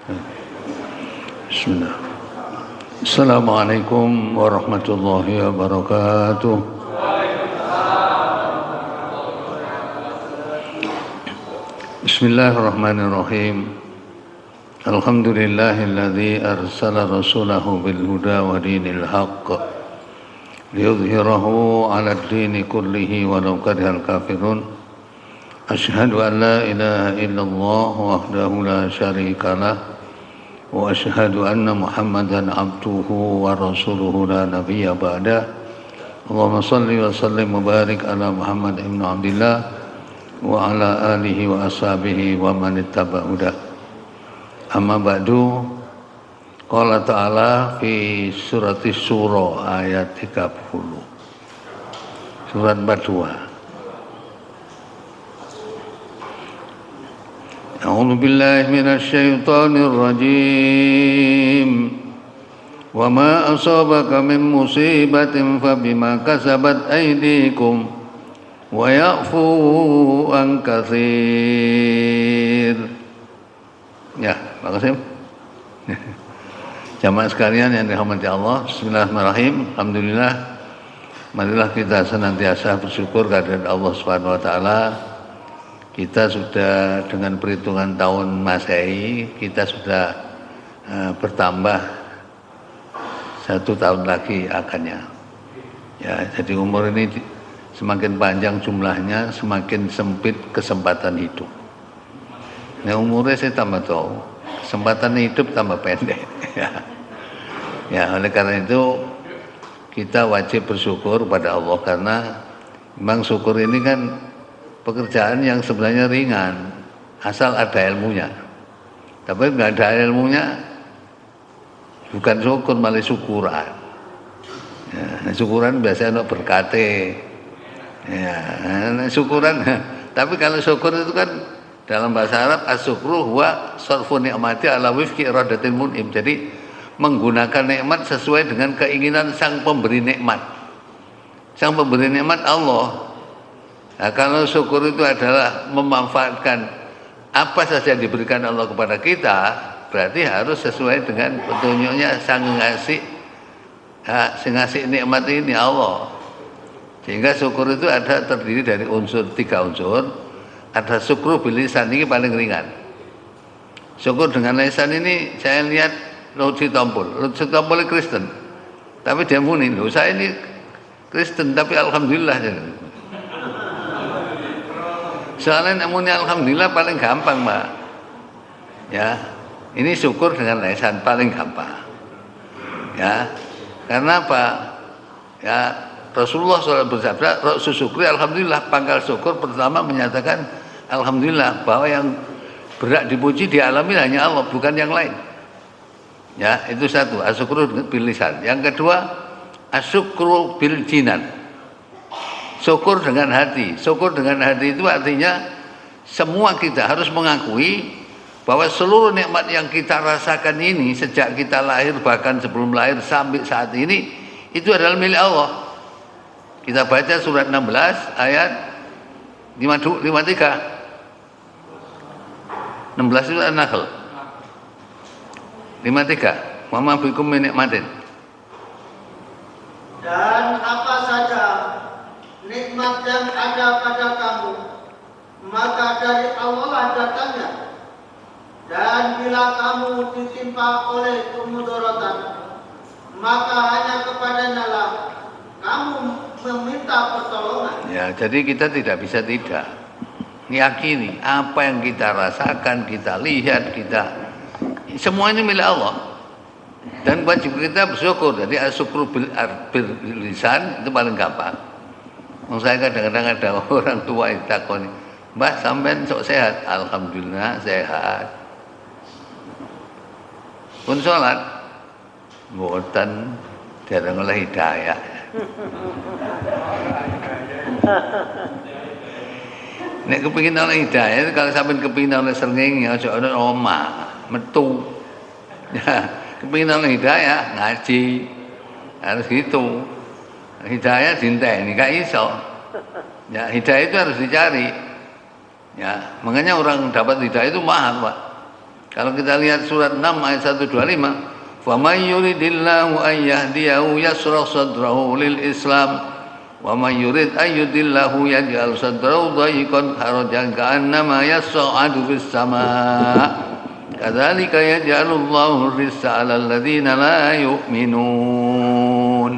Bismillah. Assalamualaikum warahmatullahi wabarakatuh. Bismillahirrahmanirrahim. Alhamdulillahilladzi arsala rasulahu bil huda wa dinil haqq liyudhhirahu 'ala ad-dini kullihi walau karihal kafirun. Asyhadu an la ilaha illallah wahdahu la syarika lah wa asyhadu anna Muhammadan abduhu wa rasuluhu la nabiyya ba'da. Allahumma salli wa sallim wa barik ala Muhammad ibn Abdillah wa ala alihi wa ashabihi wa man ittaba huda. Amma ba'du. Qala ta'ala fi surati Syura ayat 30. Surat 42. A'udzu billahi minasy syaithanir rajim. Wa ma asabaka min musibatin fabima kasabat aydikum wa ya'fu an katsir. Ya, makasih. Jamaah sekalian yang dirahmati Allah, bismillahirrahmanirrahim. Alhamdulillah. Marilah kita senantiasa bersyukur kehadirat Allah Subhanahu wa taala. Kita sudah dengan perhitungan tahun Masehi, kita sudah bertambah 1 tahun lagi akannya. Ya, jadi umur ini semakin panjang jumlahnya, semakin sempit kesempatan hidup. Nah, umurnya saya tambah tahu, kesempatan hidup tambah pendek. Ya, oleh karena itu kita wajib bersyukur pada Allah, karena memang syukur ini kan pekerjaan yang sebenarnya ringan asal ada ilmunya. Tapi nggak ada ilmunya bukan syukur, malah syukuran. Ya, syukuran biasanya untuk berkate. Ya, syukuran. Tapi kalau syukur itu kan dalam bahasa Arab as-syukru huwa sarfu ni'mati ala wifqi iradatil mun'im. Jadi menggunakan nikmat sesuai dengan keinginan sang pemberi nikmat. Sang pemberi nikmat Allah. Nah, kalau syukur itu adalah memanfaatkan apa saja yang diberikan Allah kepada kita, berarti harus sesuai dengan petunjuknya sang ngasih, ngasih nikmat ini Allah. Sehingga syukur itu ada terdiri dari tiga unsur. Ada syukur bil lisan, ini paling ringan. Syukur dengan lisan ini saya lihat Lutfi Tompul Kristen, tapi dia muni, loh saya ini Kristen tapi alhamdulillah. Soalnya namunnya alhamdulillah paling gampang, Mbak. Ya, ini syukur dengan lisan paling gampang. Ya, karena apa? Ya, Rasulullah SAW bersabda, syukri alhamdulillah. Pangkal syukur pertama menyatakan alhamdulillah, bahwa yang berhak dipuji dialami hanya Allah, bukan yang lain. Ya, itu satu, asyukru bil lisan. Yang kedua, asyukru bil jinan. Syukur dengan hati. Syukur dengan hati itu artinya semua kita harus mengakui bahwa seluruh nikmat yang kita rasakan ini sejak kita lahir, bahkan sebelum lahir sampai saat ini, itu adalah milik Allah. Kita baca surat 16 ayat 53. 16 itu An-Nahl. 53. Wa ma bikum min nikmatin. Dan apa saja nikmat yang ada pada kamu, maka dari Allah datangnya. Dan bila kamu ditimpa oleh kemudaratan, maka hanya kepadanya lah kamu meminta pertolongan. Ya, jadi kita tidak bisa tidak yakini apa yang kita rasakan, kita lihat, semua ini milik Allah. Dan wajib kita bersyukur. Jadi asyukru bil lisan itu paling gampang. Saya kadang-kadang ada orang tua yang takoni, Mbak sampean sok sehat? Alhamdulillah sehat. Pun sholat, mboten dereng oleh hidayah. Nek kepingin oleh hidayah, kalau sampean kepingin oleh srengenge aja ana omah, metu. Ya, kepingin oleh hidayah ngaji. Harus gitu. Hidayah dinteni gak iso. Ya, hidayah itu harus dicari. Ya, makanya orang dapat hidayah itu mahal, Pak. Kalau kita lihat surat 6 ayat 125, فَمَنْ يُرِدِ اللَّهُ أَنْ يَهْدِيَهُ يَشْرَحْ صَدْرَهُ لِلْإِسْلَامِ وَمَنْ يُرِدْ أَنْ يُضِلَّهُ يَجْعَلْ صَدْرَهُ ضَيِّقًا حَرَجًا كَأَنَّمَا يَصَّعَّدُ فِي السَّمَاءِ كَذَلِكَ يَجْعَلُ اللَّهُ الرِّجْسَ عَلَى الَّذِينَ لَا يُؤْمِنُونَ.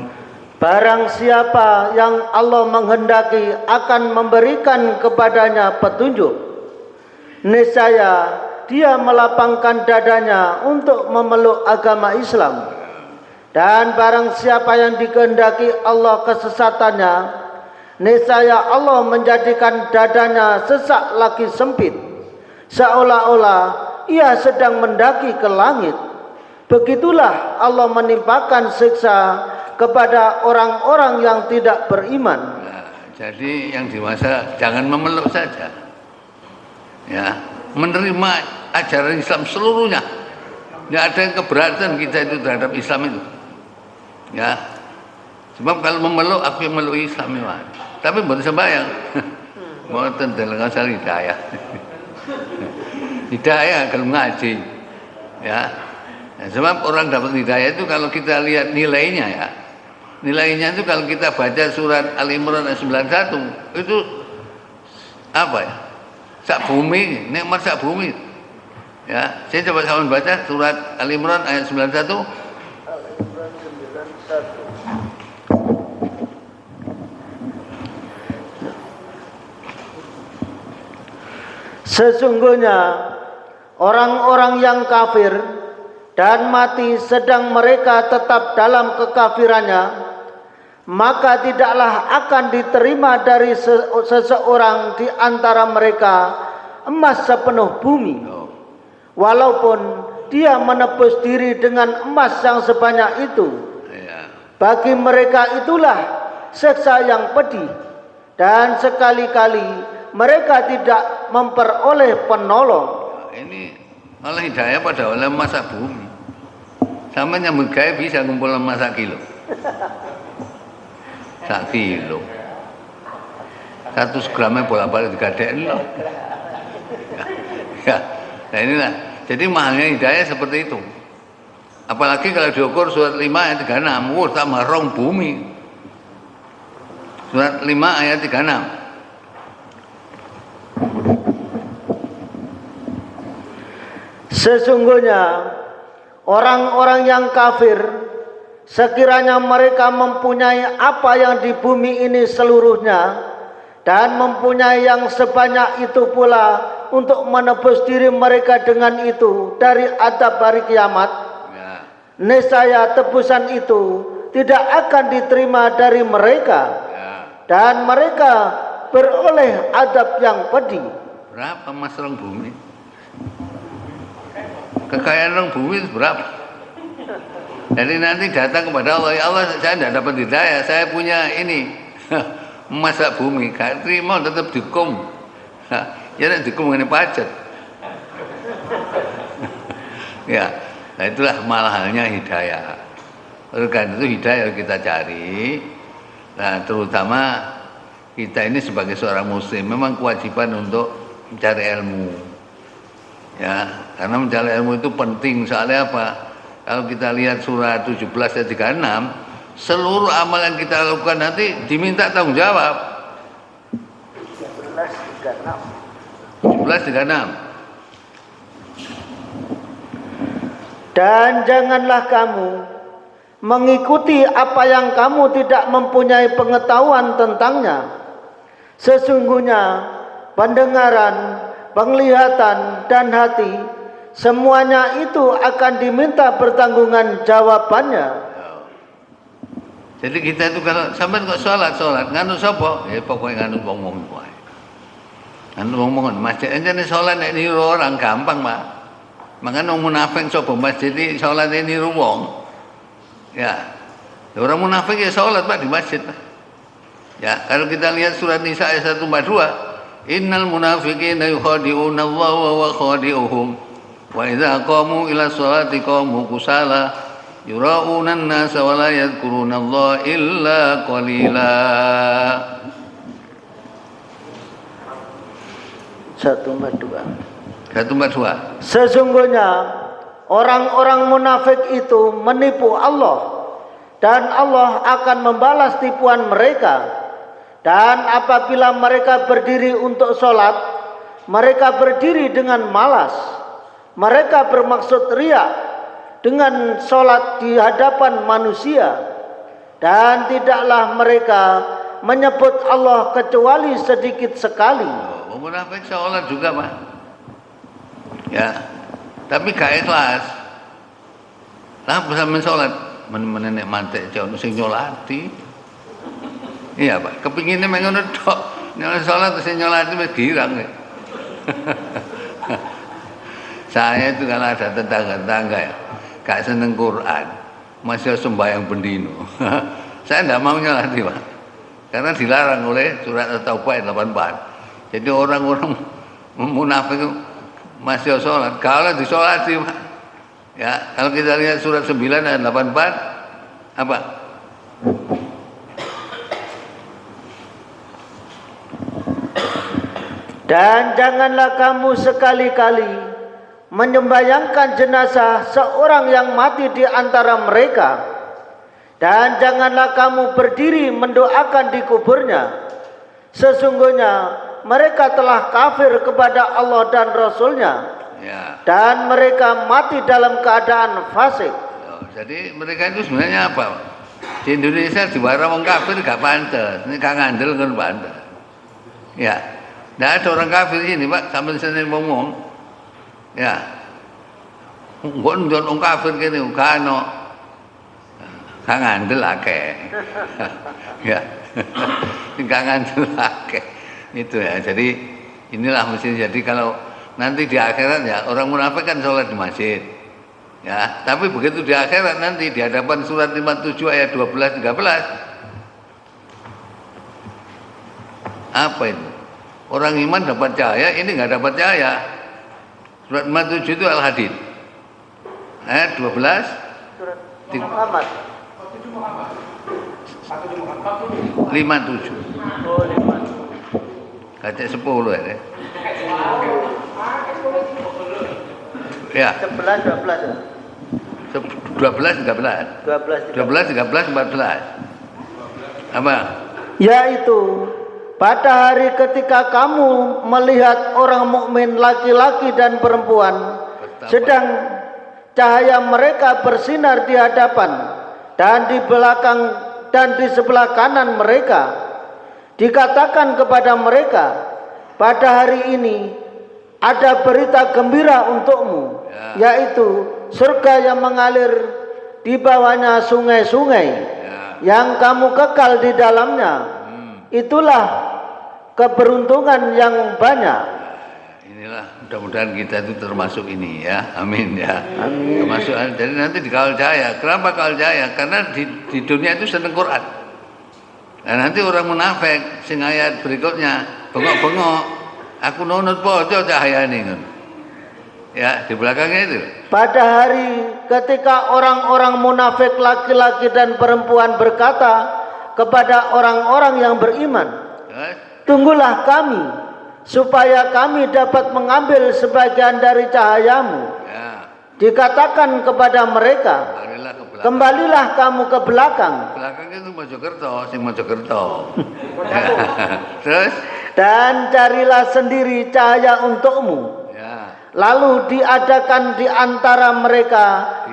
Barang siapa yang Allah menghendaki akan memberikan kepadanya petunjuk, niscaya dia melapangkan dadanya untuk memeluk agama Islam. Dan barang siapa yang dikehendaki Allah kesesatannya, niscaya Allah menjadikan dadanya sesak lagi sempit, seolah-olah ia sedang mendaki ke langit. Begitulah Allah menimpakan siksa kepada orang-orang yang tidak beriman. Nah, jadi yang dewasa jangan memeluk saja, ya, menerima ajaran Islam seluruhnya. Tidak ada yang keberatan kita itu terhadap Islam itu, ya. Sebab kalau memeluk, aku yang meluk Islam ya. Tapi bukan sembahyang. Mau tentang asal hidayah. Hidayah kalau ngaji, ya. Nah, sebab orang dapat hidayah itu kalau kita lihat nilainya, ya. Nilainya itu kalau kita baca surat Al-Imran ayat 91 itu apa ya? Sak bumi, nikmat sak bumi. Ya, saya coba sama baca surat Al-Imran ayat 91. Al-Imran 91. Sesungguhnya orang-orang yang kafir dan mati sedang mereka tetap dalam kekafirannya, maka tidaklah akan diterima dari seseorang di antara mereka emas sepenuh bumi, walaupun dia menebus diri dengan emas yang sebanyak itu. Bagi mereka itulah siksa yang pedih, dan sekali-kali mereka tidak memperoleh penolong. Ini oleh hidayah pada oleh emas sak bumi. Sama nyambut gawe bisa ngumpul emas sak kilo. Sak kilo 100 gramnya bolak-balik digadek loh. Ya, nah inilah. Jadi mahalnya hidayah seperti itu. Apalagi kalau diukur surat 5 ayat 36, tambah rong bumi. Surat 5 ayat 36. Sesungguhnya orang-orang yang kafir, sekiranya mereka mempunyai apa yang di bumi ini seluruhnya, dan mempunyai yang sebanyak itu pula untuk menebus diri mereka dengan itu dari azab hari kiamat, niscaya tebusan itu tidak akan diterima dari mereka, dan mereka beroleh azab yang pedih. Berapa mas rong bumi? Kekayaan orang bumi itu berapa? Jadi nanti datang kepada Allah, ya Allah saya tidak dapat hidayah, saya punya ini emas sak bumi, gak terima tetap dikum. Ya nek dikum ngene pajak. Ya, nah itulah mahalnya hidayah. Oleh karena itu hidayah kita cari. Nah, terutama kita ini sebagai seorang muslim memang kewajiban untuk mencari ilmu. Ya, karena mencari ilmu itu penting. Soalnya apa? Kalau kita lihat surah 17 ayat 36, seluruh amal yang kita lakukan nanti diminta tanggung jawab. 17:36. Dan janganlah kamu mengikuti apa yang kamu tidak mempunyai pengetahuan tentangnya. Sesungguhnya pendengaran, penglihatan, dan hati, semuanya itu akan diminta pertanggungan jawabannya. Jadi kita itu kalau sampai kok sholat nganut sapa? Ya pokoknya nganut wong-wong wae. Nganut wong-wong masjid enjane sholat nek niru orang gampang, Pak. Makanya orang munafik coba masjid ini sholat ini niru wong. Ya. Orang munafik ya sholat Pak di masjid, Pak. Ya, kalau kita lihat surat Nisa ayat 142, innal munafiqina yukhadi'una Allah wa huwa khadi'uhum wa idza qamu ila sholati qamu kusala yura'una an-nasa wa la yadhkuruna Allah illa qalila. 142. 142. Sesungguhnya orang-orang munafik itu menipu Allah, dan Allah akan membalas tipuan mereka. Dan apabila mereka berdiri untuk sholat, mereka berdiri dengan malas. Mereka bermaksud riya dengan sholat di hadapan manusia, dan tidaklah mereka menyebut Allah kecuali sedikit sekali. Munafik sholat juga, Pak. Ya, tapi gak ikhlas. Lah bisa mensolat, menenek mantek jauh sing nyolati. Iya, Pak. Kepinginnya mengono tok. Nek sholat sing nyolati wis girang. Saya itu kalau ada tetangga-tetangga ya, gak seneng Quran, masih sembahyang bendino. Saya tidak mau nyolati, Pak. Karena dilarang oleh surat At-Taubah 84. Jadi orang-orang munafik masih sholat, kalau disolati, Pak. Ya, kalau kita lihat surat 9 ayat 84 apa? Dan janganlah kamu sekali-kali menyembayangkan jenazah seorang yang mati di antara mereka, dan janganlah kamu berdiri mendoakan di kuburnya. Sesungguhnya mereka telah kafir kepada Allah dan Rasul-Nya, ya, dan mereka mati dalam keadaan fasik. Jadi mereka itu sebenarnya apa? Di Indonesia diwara wong kafir gak pantes, ini Kang Andel kan pantes. Ya. Nggak ada orang kafir ini, Pak, sampai sana ngomong. Ya. Gua nonton orang kafir gini, kano. Kang Andel akeh. Ya. Kang Andel akeh. Itu ya. Jadi inilah mesti jadi kalau nanti di akhirat ya orang munafik kan sholat di masjid. Ya, tapi begitu di akhirat nanti di hadapan surat 57 ayat 12 13. Apa itu? Orang iman dapat cahaya, ini nggak dapat cahaya. Surat 57 itu Al-Hadid. Ayat 12. Surat Muhammad. 57. Oh, 57. Kata 10 ya. Ya. 11 12 ya. 12 13. 12 13 14. Apa? Yaitu pada hari ketika kamu melihat orang mukmin laki-laki dan perempuan, sedang cahaya mereka bersinar di hadapan dan di belakang dan di sebelah kanan mereka, dikatakan kepada mereka, pada hari ini ada berita gembira untukmu, yaitu surga yang mengalir di bawahnya sungai-sungai, yang kamu kekal di dalamnya. Itulah keberuntungan yang banyak. Inilah mudah-mudahan kita itu termasuk ini ya. Amin ya. Amin. Termasuk. Jadi nanti dikawal cahaya. Kenapa kawal cahaya? Karena di dunia itu seneng Quran. Nah, nanti orang munafik sing ayat berikutnya bengok-bengok. Aku nunut podo cahaya ini kan. Ya, di belakangnya itu. Pada hari ketika orang-orang munafik laki-laki dan perempuan berkata kepada orang-orang yang beriman, tunggulah kami supaya kami dapat mengambil sebagian dari cahayamu. Ya. Dikatakan kepada mereka, kembalilah kamu ke belakang. Belakang itu Mojokerto, sing Mojokerto. Terus? Dan carilah sendiri cahaya untukmu. Ya. Lalu diadakan di antara mereka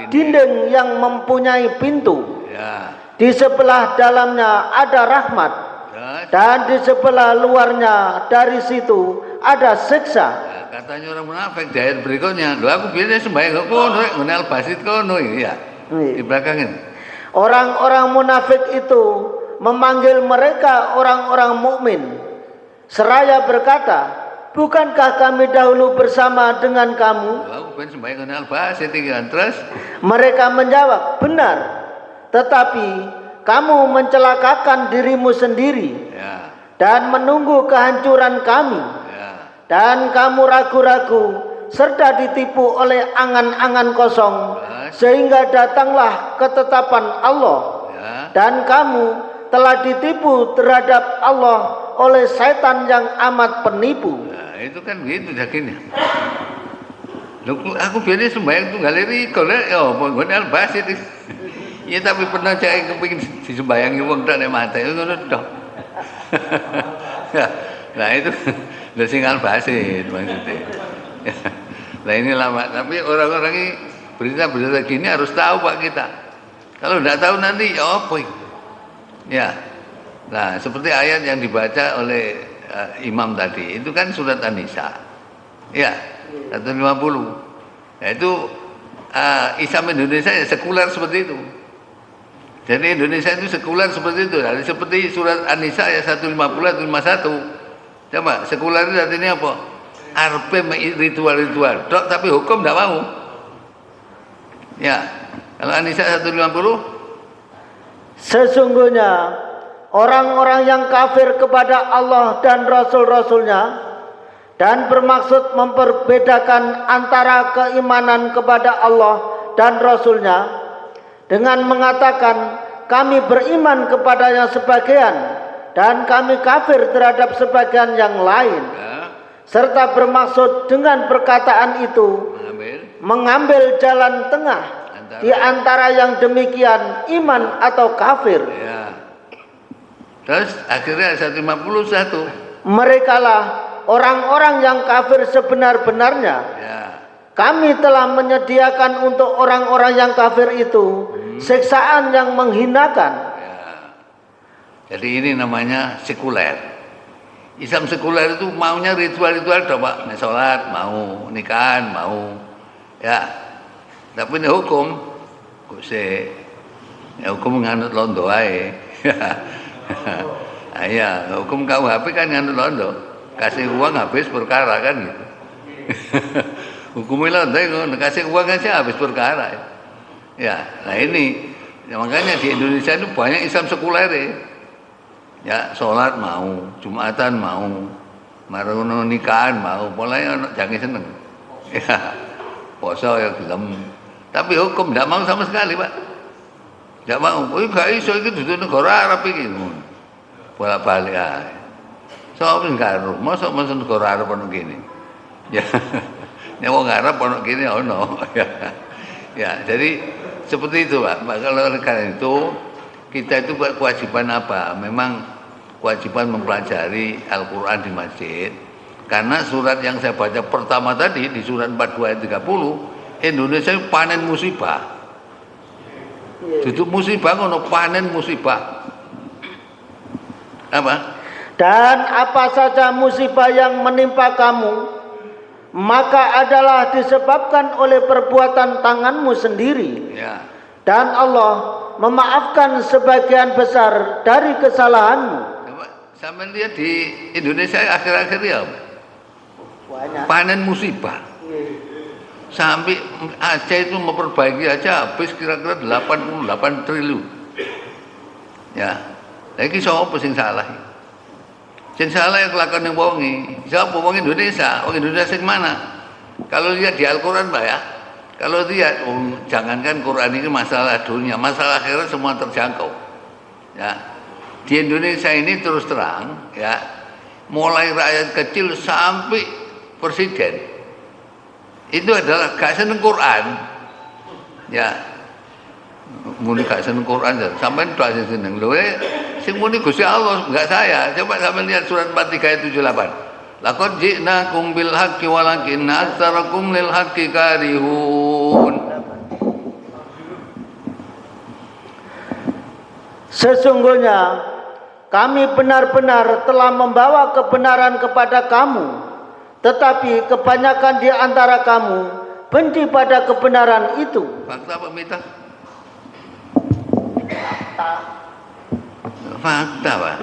dinding yang mempunyai pintu. Ya. Di sebelah dalamnya ada rahmat, dan di sebelah luarnya dari situ ada siksa. Ya, katanya orang munafik di ayat berikutnya, loh aku biasanya sembahyang kono, ngenal basit kono ya. Di belakang ini. Orang-orang munafik itu memanggil mereka orang-orang mukmin, seraya berkata, bukankah kami dahulu bersama dengan kamu? Loh, aku biasanya sembahyang ngenal basit terus. Mereka menjawab, benar. Tetapi kamu mencelakakan dirimu sendiri, ya, dan menunggu kehancuran kami, ya, dan kamu ragu-ragu serta ditipu oleh angan-angan kosong, sehingga datanglah ketetapan Allah, ya, dan kamu telah ditipu terhadap Allah oleh setan yang amat penipu. Nah, itu kan begitu jadinya. Lho aku biasanya sembahyang tunggal riko lek ya apa nggon al-basit. Ya tapi pernah cek kepengin disembayangi wong tok nek mate ngono tok. Nah itu lho sing al-basit maksudnya. Nah ini lama, tapi orang-orang ini berita-berita gini harus tahu Pak kita. Kalau tidak tahu nanti ya apa ini? Ya. Nah, seperti ayat yang dibaca oleh imam tadi, itu kan surat An-Nisa. Ya, 150. Nah, itu Islam Indonesia ya sekuler seperti itu. Jadi Indonesia itu sekuler seperti itu. Jadi seperti surat An-Nisa ayat 150 151. Coba, sekuler itu artinya apa? Arpe ritual-ritual. Dok, tapi hukum tidak mau. Ya, kalau An-Nisa 150 sesungguhnya orang-orang yang kafir kepada Allah dan Rasul-Rasulnya dan bermaksud memperbedakan antara keimanan kepada Allah dan Rasulnya dengan mengatakan kami beriman kepada yang sebagian dan kami kafir terhadap sebagian yang lain, serta bermaksud dengan perkataan itu mengambil jalan tengah di antara yang demikian iman atau kafir. Ya. Terus akhirnya 151. Merekalah orang-orang yang kafir sebenar-benarnya. Ya. Kami telah menyediakan untuk orang-orang yang kafir itu siksaan yang menghinakan. Ya. Jadi ini namanya sekuler. Islam sekuler itu maunya ritual-ritual coba, sholat mau, nikahan mau. Ya. Tapi ini hukum, kok sih, ya hukum nganut londo ae. Ya, hukum KUHP kan nganut londo, kasih uang habis perkara kan gitu. Hukumnya londo, kasih uang aja habis perkara. Ya, nah ini, ya makanya di Indonesia itu banyak Islam sekuler ya, sholat mau, Jumatan mau, marono nikahan mau, mulai jangan seneng. Ya, poso ya gelem. Tapi hukum tidak mau sama sekali Pak. Tidak mau. Oh gak iso itu duduk negara Arab ini. Bolak-balik aja. Soalnya enggak masuk negara Arab ono gini. Ya. Nek wong Arab ono gini ono. Ya, jadi seperti itu Pak. Kalau oleh karena itu kita itu kewajiban apa? Memang kewajiban mempelajari Al-Qur'an di masjid. Karena surat yang saya baca pertama tadi di surat 42 ayat 30 Indonesia panen musibah. Duduk musibah ngono panen musibah. Apa? Dan apa saja musibah yang menimpa kamu, maka adalah disebabkan oleh perbuatan tanganmu sendiri. Ya. Dan Allah memaafkan sebagian besar dari kesalahanmu. Sampai lihat di Indonesia akhir-akhir ya Banyak. panen musibah. Sampai Aceh itu memperbaiki aja habis kira-kira 88 triliun. Ya. Lagi siapa sing salah? Sing salah yang kelakuan yang wongi. Siapa wong Indonesia? Wong Indonesia sing mana? Kalau lihat di Al-Qur'an Pak ya. Kalau lihat jangankan Quran ini masalah dunia, masalah akhirat semua terjangkau. Ya. Di Indonesia ini terus terang ya, mulai rakyat kecil sampai presiden itu adalah gak seneng Quran. Ya. Muni gak seneng Quran sampai tok sing seneng. Lho sing muni Gusti Allah, enggak saya. Coba sampean lihat surat 43 ayat 78. Laqad ji'nakum bil haqqi walakinna aktsarakum lil haqqi karihun. Sesungguhnya kami benar-benar telah membawa kebenaran kepada kamu, tetapi kebanyakan di antara kamu benci pada kebenaran itu. Fakta apa mita? Fakta Pak.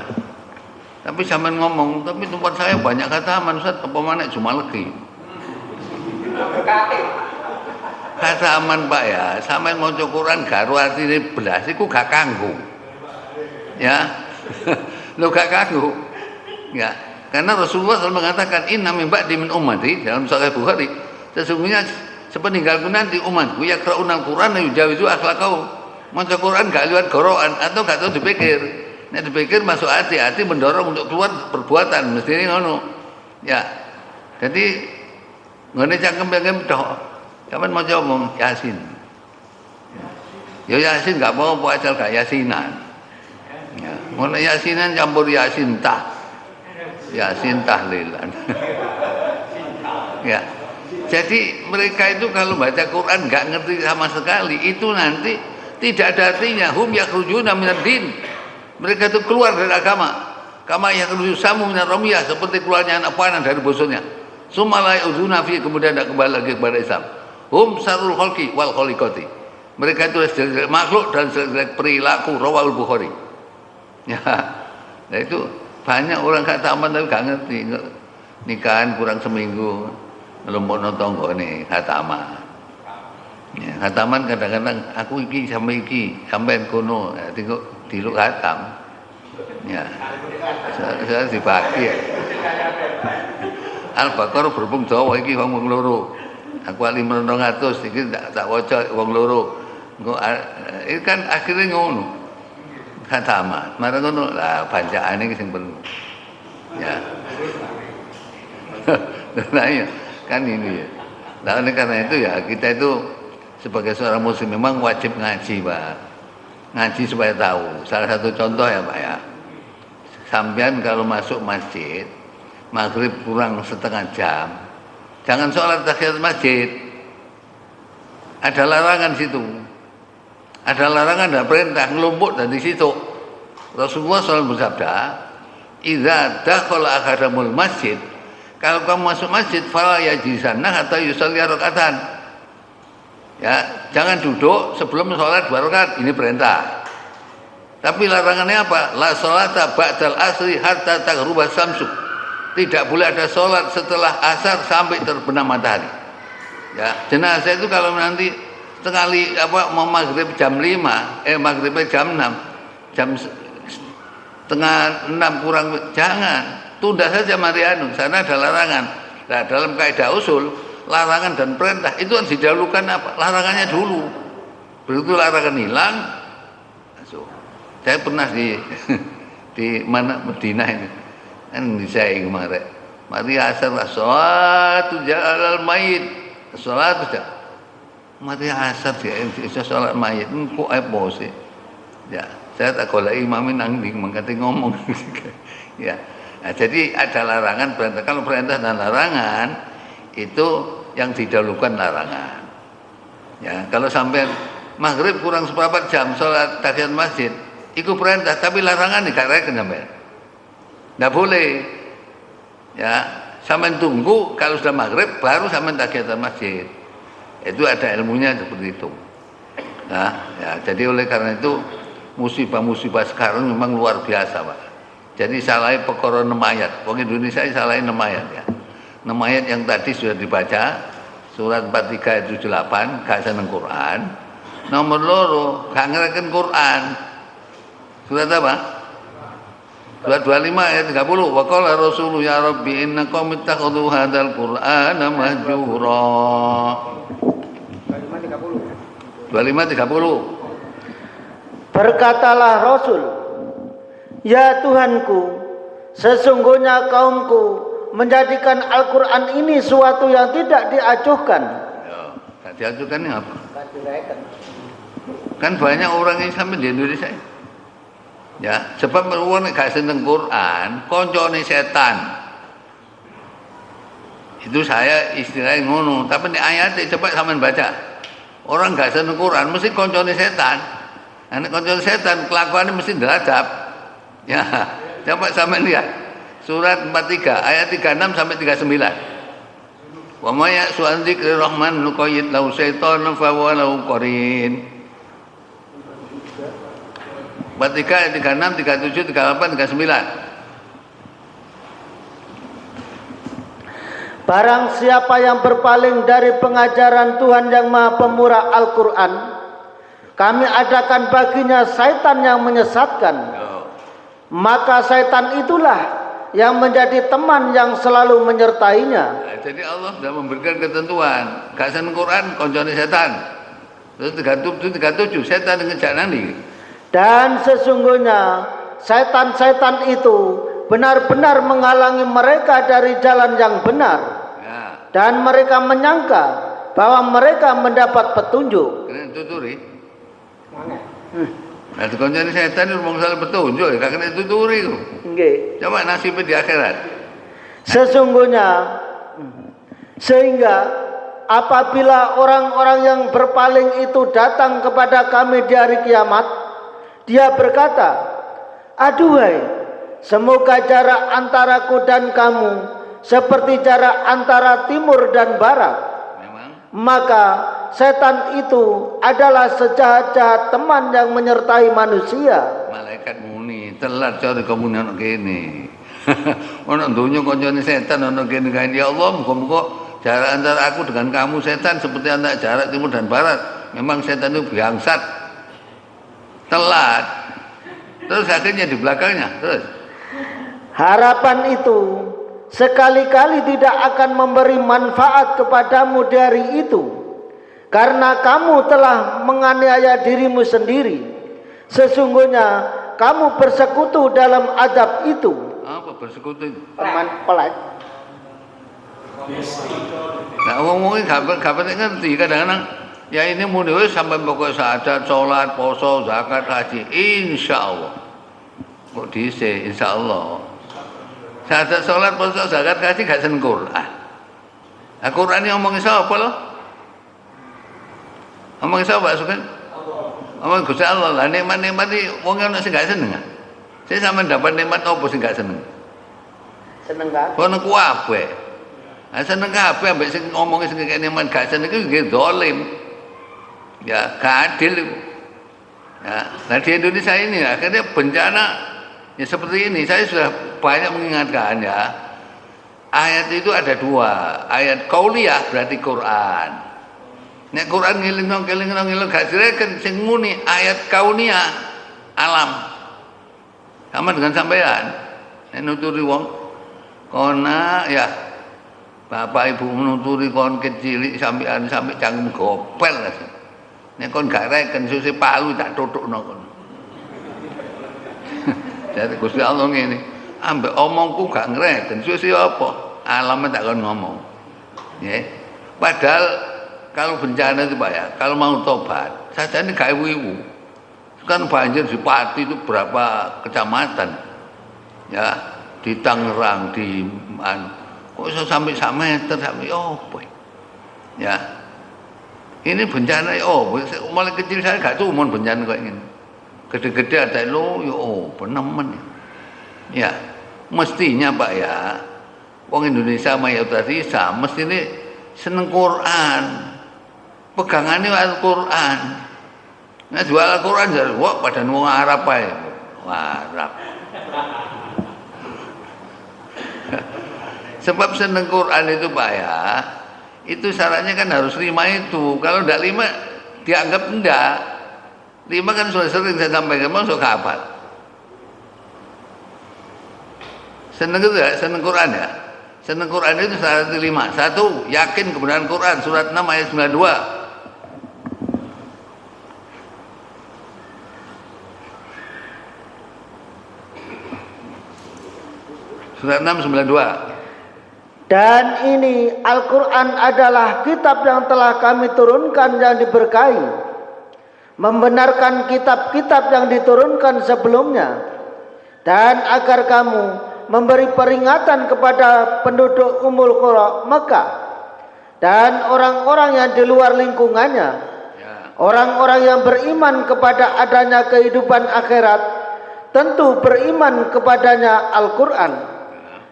Tapi sampean ngomong, tapi tempat saya banyak kata aman Ustaz, apa mana cuma lagi. Kata aman Pak ya, sampean maca Quran garo artine belas iku gak kanggo. Ya. Lo gak kanggo. Ya. Karena Rasulullah SAW mengatakan inna min ba'di min ummati dalam Sahih Bukhari, sesungguhnya sepeninggalku nanti umatku yaqra'unal Qur'an yujawizu akhlaqahum. Maca Quran gak liwat gorokan atau gak tahu dipikir. Nek dipikir masuk hati mendorong untuk keluar perbuatan, mesti ini ngono. Ya. Jadi ngene cangkem-cangkem tok. Kapan mau ngomong Yasin. Ya Yasin gak apa-apa asal gak Yasinan. Ya, ngono Yasinan campur Yasin tah. Yasin tahlilan. Ya. Jadi mereka itu kalau baca Quran gak ngerti sama sekali, itu nanti tidak ada artinya. Hum yakhrujuna minad din. Mereka itu keluar dari agama. Kama yakhruju samu minar ramiyah, seperti keluarnya anak panah dari bosornya. Summa udhuna fi, kemudian tidak kembali lagi kepada Islam. Hum sarul khalqi wal khaliqati. Mereka itu jelek makhluk dan jelek perilaku. Rawahul Bukhari. Ya. Nah itu banyak orang khataman tapi gak ngerti. Nikahan kurang seminggu ngelompokno tanggane khataman. Ya, khataman kadang-kadang aku iki sampai iki sampean kono, ya, diluk khatam. Ya. Saya dibagi ya. Al-Baqarah berhubung Jawa iki wong loro. Aku ali 200 iki tak waca wong loro. Engko iki kan akhirnya ngono. Khataman. Marang ngono lah bacaane iki sing perlu. Ya. Nah iya, kan ini ya. Nah oleh karena itu ya kita itu sebagai seorang muslim memang wajib ngaji Pak. Ngaji supaya tahu. Salah satu contoh ya Pak ya. Sampean kalau masuk masjid maghrib kurang setengah jam, jangan sholat tahiyat masjid. Ada larangan situ. Ada larangan, ada perintah ngelumpuk dari situ. Rasulullah SAW bersabda, "Idza dakhala ahadumul masjid," kalau kamu masuk masjid, fala yajlisanna hatta yusalli raka'atan. Ya, jangan duduk sebelum sholat 2 rakaat. Ini perintah. Tapi larangannya apa? La sholata ba'dal asri hatta taghruba syamsu. Tidak boleh ada sholat setelah asar sampai terbenam matahari. Ya, jenazah itu kalau nanti sekali mau maghrib jam 5, maghribnya jam 6, jam setengah 6 kurang, jangan. Tunda saja mari sana ada larangan. Nah, dalam kaidah usul, larangan dan perintah itu kan didahulukan apa? Larangannya dulu. Begitu larangan hilang, masuk. Saya pernah di mana Madinah ini. Kan saya kemarin. Mari asar salatu jalal mayit. Salatu mari asar dia salat mayit. Kok apa sih? Ya, saya tak golek imamin nang mengkate ngomong. Ya. Nah, jadi ada larangan perintah. Kalau perintah dan larangan itu yang didahulukan larangan. Ya, kalau sampai maghrib kurang seperempat jam sholat tahiyat masjid, itu perintah, tapi larangan dikatakan sampai. Nggak boleh. Ya, sampai tunggu kalau sudah maghrib baru sampai tahiyat masjid. Itu ada ilmunya seperti itu. Nah, ya, jadi oleh karena itu musibah-musibah sekarang memang luar biasa, Pak. Jadi salahnya perkara 6 ayat. Wong Indonesia salahnya 6 ayat ya. 6 ayat yang tadi sudah dibaca, surat 43 ayat 78, gak seneng Quran. Nomor loro, gak ngereken Quran. Surat apa? Surat 25 ayat 30. Wa qala Rasulullah ya Rabbi inna qaumi ittakhadhu hadzal Qur'ana mahjura. 25 30. Berkatalah Rasul, "Ya Tuhanku, sesungguhnya kaumku menjadikan Al-Quran ini suatu yang tidak diacuhkan." Ya, tak diacuhkan ini apa? Kan banyak orang Islam di Indonesia. Ya, sebab wong nek gak seneng Quran, koncone setan. Itu saya istilahnya ngono, tapi nek ayate coba sampean baca. Orang gak seneng Quran mesti koncone setan. Nek koncone setan kelakuannya mesti deradap. Ya, coba sampean lihat. Surat 43 ayat 36 sampai 39. Wa may ya'su dzikri rahman nuqayyid lahu syaitanun fa huwa lahu qarin. 43 ayat 36, 37, 38, 39. Barang siapa yang berpaling dari pengajaran Tuhan yang Maha Pemurah Al-Quran, kami adakan baginya syaitan yang menyesatkan. Maka syaitan itulah yang menjadi teman yang selalu menyertainya. Nah, jadi Allah sudah memberikan ketentuan. Gak seneng Quran, koncone setan. Terus 37, setan ngejak nanti. Dan sesungguhnya setan-setan itu benar-benar menghalangi mereka dari jalan yang benar. Ya. Dan mereka menyangka bahwa mereka mendapat petunjuk. Kena tuturi. Nah, koncone setan ngomong salah petunjuk, gak kena tuturi ku. Nggih. Coba nasibnya di akhirat. Sesungguhnya sehingga apabila orang-orang yang berpaling itu datang kepada kami di hari kiamat, dia berkata, aduhai, semoga jarak antaraku dan kamu seperti jarak antara timur dan barat. Memang. Maka setan itu adalah sejahat-jahat teman yang menyertai manusia. Malaikat muni, telat cari kamu ono kene. Ono donya koncone setan ono kene kan ya Allah, muga-muga jarak antara aku dengan kamu setan seperti antara jarak timur dan barat. Memang setan itu bangsat. Telat. Terus akhirnya di belakangnya, terus. Harapan itu sekali-kali tidak akan memberi manfaat kepadamu di hari itu, karena kamu telah menganiaya dirimu sendiri. Sesungguhnya kamu bersekutu dalam azab itu. Apa bersekutu itu? Teman pelat. Nah, ngomongin gak ngerti kadang-kadang ya ini muni wis sampai pokok syahadat, sholat, poso, zakat, haji, insyaallah. Kok dhisik insyaallah. Syahadat, sholat, poso, zakat, haji gak seneng Quran. Nah, Quran ini ngomongin sapa lho? Ngomongin sapa Sugeng? Ngomongin Gusti Allah lah, nikmat-nikmat iki wong ana sing gak seneng. Saya sampean dapat nikmat apa sing gak seneng? Seneng kan? Kono kuwabe. Nah, seneng kabeh ambek sing ngomongin sing kaya nikmat gak seneng iku nggih zalim. Ya, gak adil itu. Ya, nah di Indonesia ini akhirnya bencana ya seperti ini. Saya sudah banyak mengingatkan ya. Ayat itu ada dua. Ayat qauliyah berarti Quran. Nek Quran ngiling-nong gak direken sing muni ayat kauniyah alam. Sama dengan sampean. Nek nuturi wong kona ya bapak ibu menuturi kon kecil sampean sampai cangkem gopel lah. Nek kon gak reken suse palu tak tutukno kon. Jadi Gusti Allah ngene, ambek omongku gak ngreken suse apa? Alamnya tak kon ngomong. Nggih. Padahal kalau bencana itu Pak ya, kalau mau tobat, saja ini gak ibu-ibu. Kan banjir di Pati itu berapa kecamatan. Ya, di Tangerang, di kok bisa sampai 1 meter sampai apa ya ini bencana mulai kecil saya gak tuh bencana kayak gini gede-gede ada lo penemen ya mestinya Pak ya wong Indonesia mayoritas Islam mesti ini seneng Quran pegangannya Al-Quran nah jual Al-Quran jadi wah pada wong Arab aja Arab sebab seneng Quran itu Pak ya itu syaratnya kan harus 5 itu kalau tidak 5 dianggap enggak 5 kan sudah sering saya sampaikan masuk hafal seneng itu ya seneng Quran ya seneng Quran itu syaratnya 5 1 yakin kebenaran Quran surat 6 ayat 92 surat 692 dan ini Al-Quran adalah kitab yang telah kami turunkan yang diberkahi, membenarkan kitab-kitab yang diturunkan sebelumnya, dan agar kamu memberi peringatan kepada penduduk Ummul Qura Mekah dan orang-orang yang di luar lingkungannya, orang-orang yang beriman kepada adanya kehidupan akhirat, tentu beriman kepadanya Al-Quran.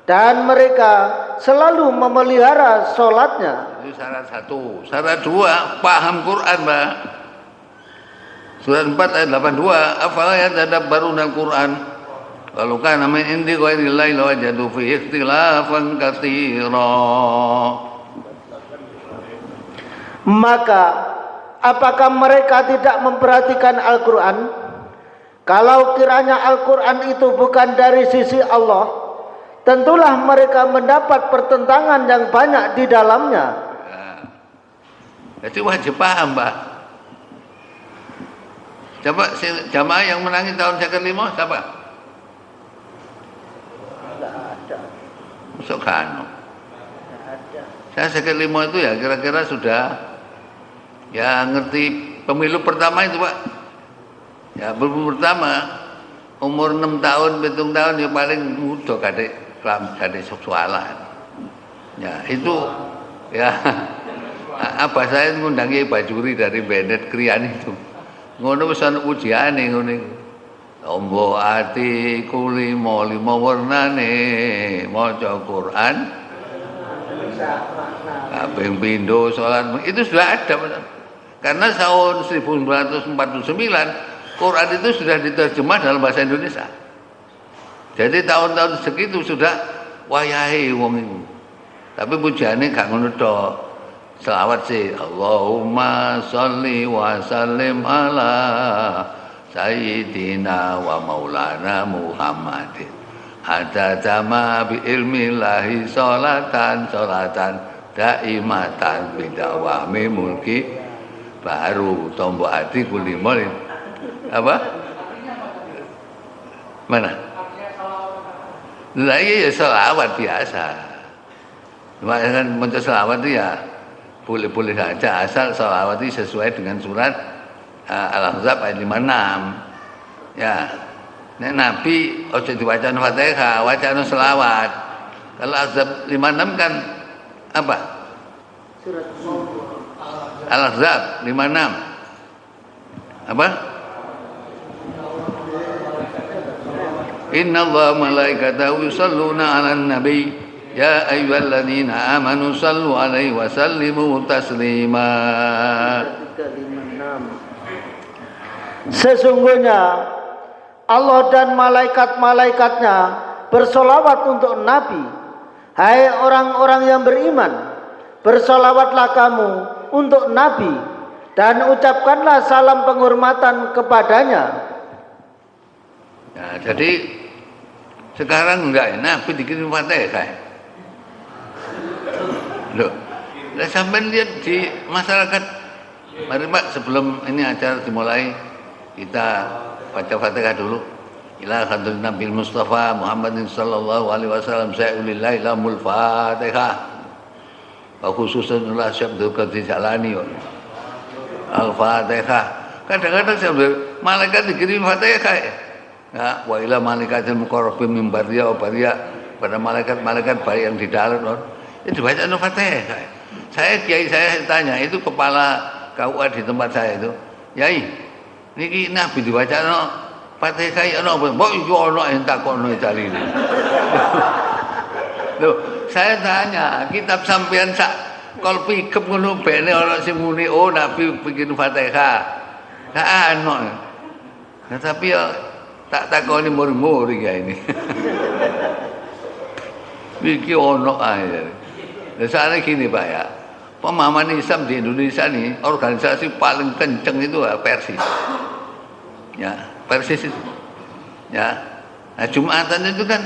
Dan mereka selalu memelihara sholatnya. Itu syarat 1. Syarat 2, paham Quran, Pak. Surat 4 ayat 82, afala yatadabbaruna al-Quran. Kalau kana min indi ghairillahi lawajadu fi ikhtilafan katsira. Maka apakah mereka tidak memperhatikan Al-Quran? Kalau kiranya Al-Quran itu bukan dari sisi Allah, tentulah mereka mendapat pertentangan yang banyak di dalamnya. Nah, jadi wajib paham, Pak. Coba jamaah yang menangi tahun 55 siapa? Tidak ada. Masuk kano. Tidak ada. Saya 55 itu ya kira-kira sudah Ya ngerti pemilu pertama itu Pak. Ya pemilu pertama umur 6 tahun, 7 tahun ya paling muda kadek seksualan. Ya itu ya apa saya ngundangi Bajuri dari Bennett Krian itu. Ngono wis ana ujiane ngono iku. Ombo ati kulimo limo warnane maca Quran. Kaping pindho salat itu sudah ada. Karena tahun 1949 Quran itu sudah diterjemah dalam bahasa Indonesia. Jadi tahun-tahun segitu sudah wayahe wong iku. Tapi pujiane gak ngono tok. Selawat sih Allahumma sholli wa sallim ala sayyidina wa maulana Muhammadin. Ada jama bi ilmillahi sholatan daimatan bidawami mulki baru tombok hati kulimol apa mana lagi ya selawat biasa kan mencari selawat itu ya boleh-boleh saja asal selawat itu sesuai dengan surat Al-Ahzab ayat 56 ya nek Nabi ojo diwaca Fatihah wacana selawat kalau Al-Ahzab 56 kan apa Surat Al-Ahzab 56 apa Inna Allah malaikatahu yusalluna 'alan nabi ya ayyuhalladzina amanu sallu 'alaihi wa sallimu taslima. Sesungguhnya Allah dan malaikat-malaikatnya bersolawat untuk Nabi. Hai orang-orang yang beriman, bersolawatlah kamu untuk Nabi dan ucapkanlah salam penghormatan kepadanya. Ya, jadi sekarang enggak Nabi dikirim Fatihah. Loh, sampai lihat di masyarakat. Mari Pak sebelum ini acara dimulai kita baca Fatihah dulu. Ila hadratin Nabi Mustafa Muhammadin sallallahu alaihi wasallam sa'ulillahi lamul Fatihah. Wa khususan Allah Syabdul Qadir Jalani Al-Fatihah. Kadang-kadang sampai malaikat dikirim Fatihah. Ya, wa ila malaikatil muqarrabin min barriya wa barriya pada malaikat-malaikat baik yang di dalam itu dibaca Al-Fatihah. Saya kiai saya tanya itu kepala KUA di tempat saya itu, "Yai, niki Nabi dibaca Fatihah ya ono apa? Mbok iki ono yang takono cari ini." Loh, saya tanya, kitab sampean sak kol pikep ngono bene ana sing muni oh Nabi bikin Fatihah. Nah, ono. Nah, tapi ya tak takoni mur-mur ya ini. Iki ono ae. Misalnya gini Pak ya, pemahaman Islam di Indonesia nih organisasi paling kenceng itu Persis. Ya, Persis itu. Ya. Nah, Jumatan itu kan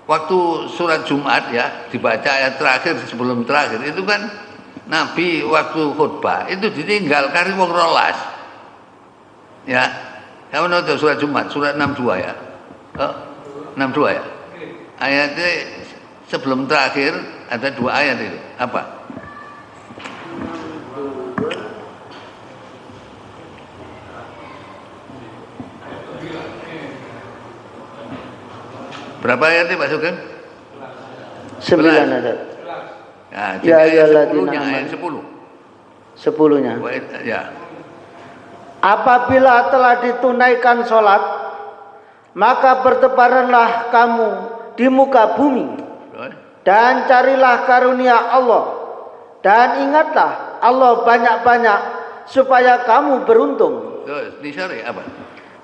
waktu surat Jumat ya dibaca ayat terakhir sebelum terakhir itu kan Nabi waktu khutbah itu ditinggal kari wong rolas. Ya. Kamu nonton surat Jumat, surat 62 ya. 62 ya. Ayatnya sebelum terakhir ada 2 ayat itu. Apa? Berapa ayatnya Pak Sugeng? 9 ada. Ya, ayat 10-nya, ayat 10. 10-nya. Ya. Apabila telah ditunaikan sholat, maka bertebaranlah kamu di muka bumi dan carilah karunia Allah dan ingatlah Allah banyak-banyak supaya kamu beruntung. Disari apa?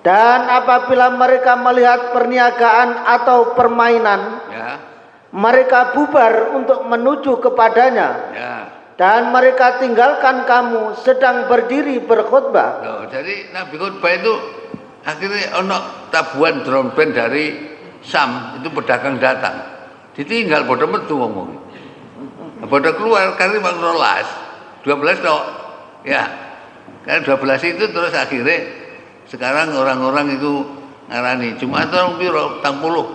Dan apabila mereka melihat perniagaan atau permainan, Ya. mereka bubar untuk menuju kepadanya. Ya. Dan mereka tinggalkan kamu sedang berdiri berkhutbah. Loh, jadi Nabi khutbah itu akhirnya ono tabuhan drum band dari Sam itu pedagang datang. Ditinggal bodoh metu ngomong. Bodoh keluar karena bang rolas 12 tok. Ya. Karena 12 itu terus akhirnya sekarang orang-orang itu ngarani cuma orang piro tang puluh.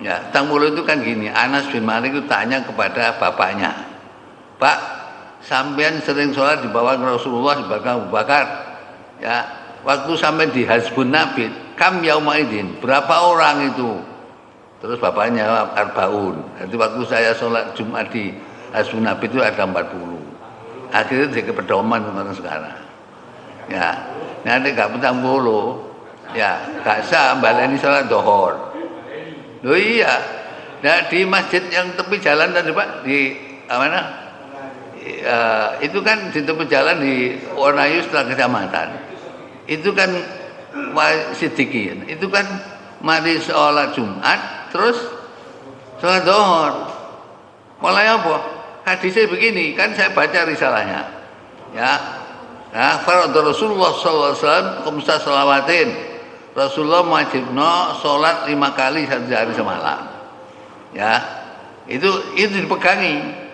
Ya, tang puluh itu kan gini, Anas bin Malik itu tanya kepada bapaknya. Pak, sampean sering sholat di bawah Rasulullah di belakang Abu Bakar. Ya, waktu sampean di Hasbun Nabi, kam yaumaidin, berapa orang itu? Terus bapaknya jawab arbaun. Jadi waktu saya sholat Jumat di Hasbun Nabi itu ada 40. Akhirnya jadi pedoman sekarang. Ya, nanti gak petang bolo. Ya, gak sah baleni sholat dohor. Loh iya. Nah, di masjid yang tepi jalan tadi Pak, di mana? Itu kan di tepi jalan di Wonayu setelah kecamatan. Itu kan Siddiqin. Itu kan mari sholat Jumat, terus sholat dohor. Mulai apa? Hadisnya begini, kan saya baca risalahnya. Ya. Nah, faradu Rasulullah sallallahu alaihi wasallam khamsa shalawatin. Rasulullah wajibno salat 5 kali satu hari semalam. Ya. Itu dipegangi.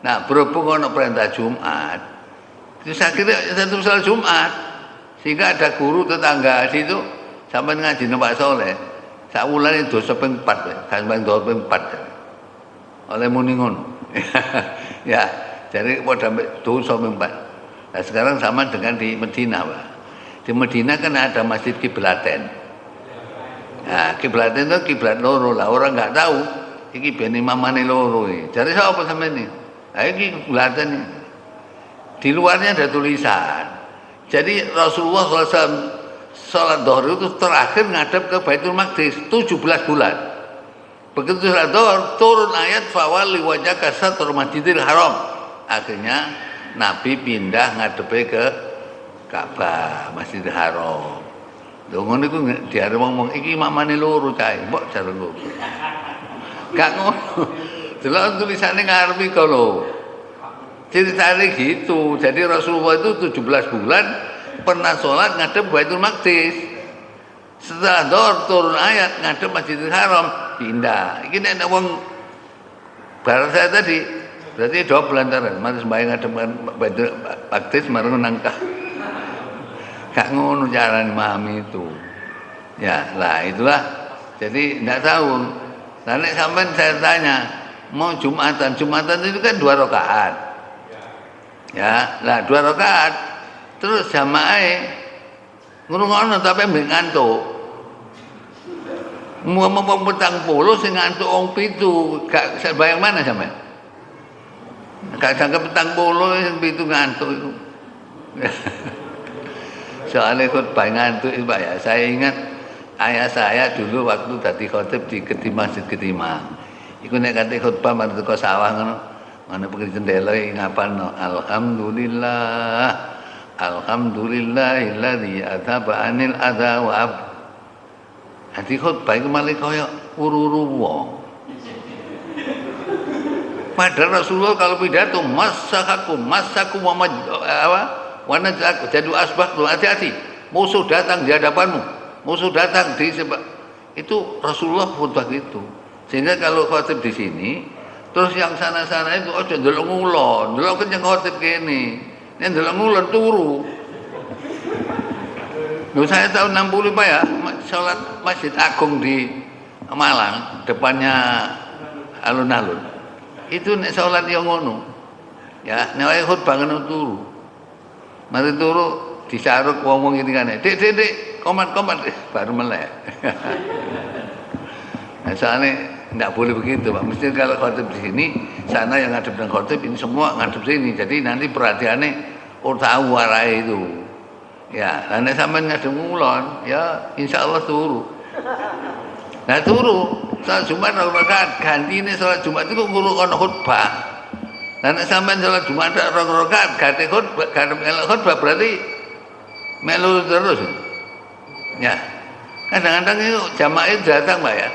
Nah, berhubung ono perintah Jumat. Itu saya kira satu salat Jumat. Sehingga ada guru tetangga di situ sampai ngaji Pak Soleh. Sak wulane dosa ping 4, kan ping 4. Oleh muni ngono. Ya, jadi pada dosa ping 4. Nah, sekarang sama dengan di Medina, Pak. Di Medina kan ada masjid kiblaten. Nah, kiblaten itu kiblat loro lah. Orang nggak tahu. Iki ben imamane loro iki. Jadi siapa sampe ini? Nah, iki kiblaten ini. Di luarnya ada tulisan. Jadi Rasulullah SAW sholat dhuhr itu terakhir ngadep ke Baitul Maqdis 17 bulan. Begitu sholat dhuhr turun ayat fawalli wajhaka satrul Masjidil Haram. Akhirnya Nabi pindah ngadepe ke Ka'bah, Masjidil Haram. Lho ngono iku diare ngomong iki mamane loro cae, mbok jare loro. Gak ngono. Delok tulisane ngarepe kok lho. Ceritanya gitu. Jadi Rasulullah itu 17 bulan pernah sholat ngadep Baitul Maqdis. Setelah dhuhr turun ayat ngadep Masjidil Haram, pindah. Iki nek wong barat saya tadi berarti double antara mari sembahyang ngadep Baitul Maqdis marang nangkah. Gak ngono carane memahami itu. Ya, lah itulah. Jadi enggak tahu. Nah, nek sampean saya tanya, mau Jumatan itu kan 2 rakaat. Ya, lah 2 rakaat terus jamaah ngrungokno tapi mbek ngantuk. Mau petang puluh sing ngantuk wong 7, gak bayang mana sampean? Gak sangka petang puluh sing 7 ngantuk itu. Soalnya khutbah ngantuk itu Pak ya. Saya ingat ayah saya dulu waktu dadi khotib di Masjid Ketimang. Iku nek kate khutbah mari teko sawah ngono. Mana pergi jendela ngapalno alhamdulillah alhamdulillahilladzi adzaba anil adza wa ab. Hati khutbah iku malah kaya uru-uru wong. Padahal Rasulullah kalau pidato masaku wa najak jadu asbah tu hati-hati. Musuh datang di hadapanmu. Musuh datang di sebab itu Rasulullah khutbah gitu. Sehingga kalau khotib di sini terus yang sana-sana itu aja ndelok ngulon, ndelok kenceng khotib kene. Nek ndelok ngulon turu. Loh saya tahun 60 Pak ya, salat Masjid Agung di Malang, depannya alun-alun. Itu nek salat yo ngono. Ya, nek wae khutbah ngono turu. Mari turu disaruk wong-wong iki kan. Dik, komat baru melek. Nah, soalnya tidak boleh begitu Pak. Mesti kalau khotib di sini, sana yang ngadep dengan khotib, ini semua ngadep sini. Jadi nanti perhatiannya tahu warai itu. Ya, nanti sampai ngadep ngulon, ya insya Allah turu. Nah turu, salat Jumat rakaat ganti ini salat Jumat itu ngurung kono khutbah. Nanti sampai salat Jumat rakaat ganti khutbah berarti melu terus. Ya, kadang-kadang itu jamaah itu datang Pak ya.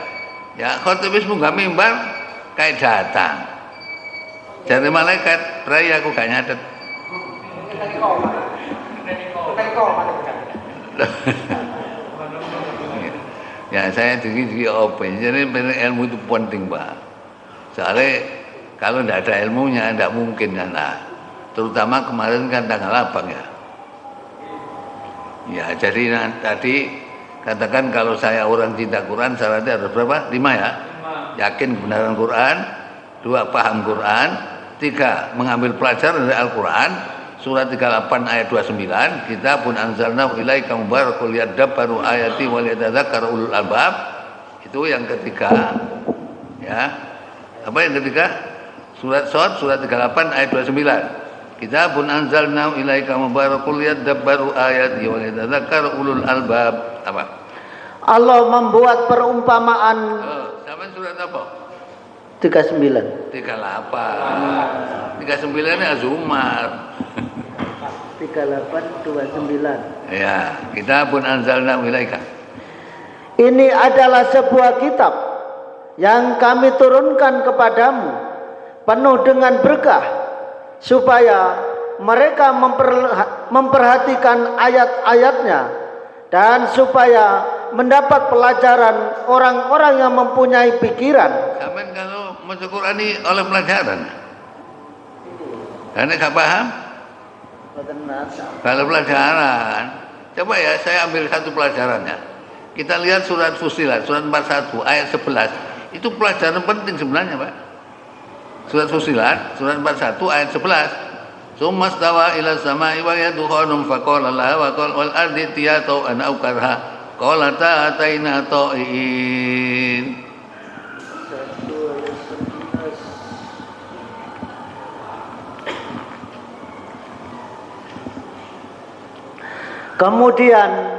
Ya, khotib wis munggah mimbar kayak datang. Jadi malaikat, "Rai aku gak nyatet." Ya, saya diri open. Jadi ilmu itu penting, Pak. Soalnya kalau tidak ada ilmunya tidak mungkin kan. Nah, terutama kemarin kan tanggal 8 ya. Ya, jadi tadi katakan kalau saya orang cinta Quran syaratnya harus berapa? 5 ya. 5. Yakin kebenaran Quran, 2 paham Quran, tiga, mengambil pelajaran dari Al-Quran. Surat 38 ayat 29, kita pun anzalna ilaika mubarakul liyadabbaru ayati wa liyatadzakkara ulul albab. Itu yang ketiga. Ya. Apa yang ketiga? Surat Shad surat 38 ayat 29. Kita pun anzalna ilaika mubarakul liyadabbaru ayati wa liyatadzakkara ulul albab. Apa? Allah membuat perumpamaan. Sama surat apa? 39. 38. 39 ini Az-Zumar. 3829. Ya, kita pun anzalna ilaika. Ini adalah sebuah kitab yang kami turunkan kepadamu, penuh dengan berkah, supaya mereka memperhatikan ayat-ayatnya, dan supaya mendapat pelajaran orang-orang yang mempunyai pikiran. Sampai kalau maca Quran ini oleh pelajaran. Karena gak paham? Kalau pelajaran, coba ya saya ambil satu pelajarannya. Kita lihat surat Fussilat, surat 41 ayat 11. Itu pelajaran penting sebenarnya, Pak. Surat Fussilat, surat 41 ayat 11. Summa stawa ila samai wa yadukhanum faqala laha wa qala wal ardi tiyatu an aukarha qala ta'ataina ta'in. Kemudian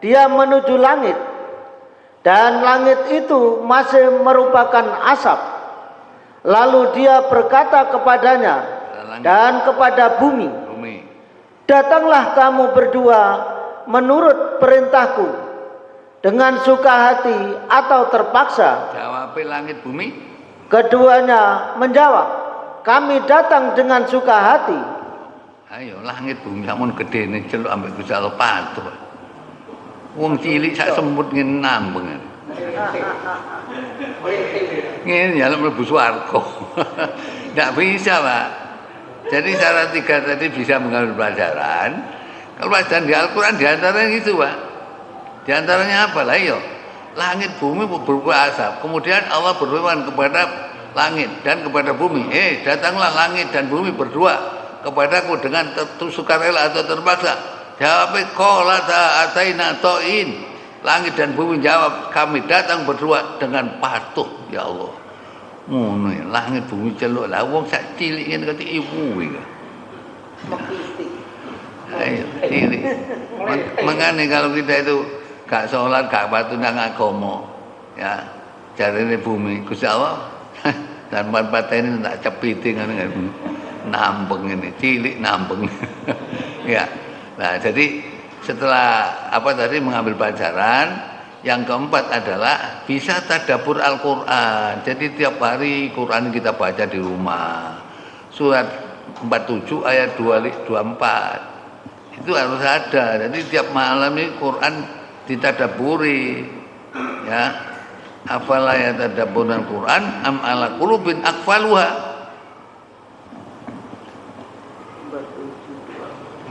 dia menuju langit, dan langit itu masih merupakan asap. Lalu dia berkata kepadanya dan kepada bumi, datanglah kamu berdua menurut perintahku, dengan suka hati atau terpaksa. Jawab langit bumi. Keduanya menjawab, kami datang dengan suka hati. Ayo langit bumi sampun gedene celuk ambek Gusti Allah patuh. Wong cilik sak semut ngene nambeng. Ngene ya mlebu swarga. Ndak bisa, Pak. Jadi syarat tiga tadi bisa mengambil pelajaran. Kalau pelajaran di Al-Quran diantaranya itu, Pak. Diantaranya apa lah? Yo, langit bumi berupa asap. Kemudian Allah berfirman kepada langit dan kepada bumi, datanglah langit dan bumi berdua kepadaku dengan sukarela atau terpaksa. Jawabnya qala ta'ataina ta'in. Langit dan bumi jawab, kami datang berdua dengan patuh, ya Allah. Ngono ya, langit bumi celuk lah wong sak cilik ngene kate ibu iki. Ayo, cilik. Mangane kalau kita itu gak sholat, gak patuh nang agama, ya, jarene bumi Gusti Allah dan pateni tak cepiti ngene nambeng ini, cilik nambeng. Ya. Nah, jadi setelah apa tadi mengambil pelajaran, yang keempat adalah bisa tadabbur Al-Qur'an. Jadi tiap hari Quran kita baca di rumah. Surat 47 ayat 24. Itu harus ada. Jadi tiap malam ini Quran ditadabburi. Ya. Afala yatadabburul Quran am ala qulubin aqfaluha.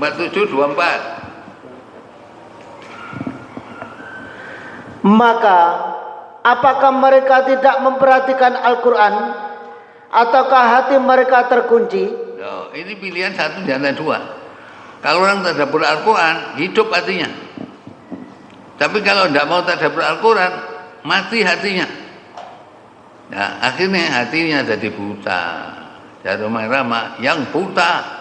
47:24. Maka apakah mereka tidak memperhatikan Al-Quran, ataukah hati mereka terkunci? Ini pilihan satu di antara dua. Kalau orang tadabbur Al-Quran, hidup hatinya. Tapi kalau tidak mau tadabbur Al-Quran, mati hatinya. Ya, akhirnya hatinya jadi buta. Jadi Rama yang buta.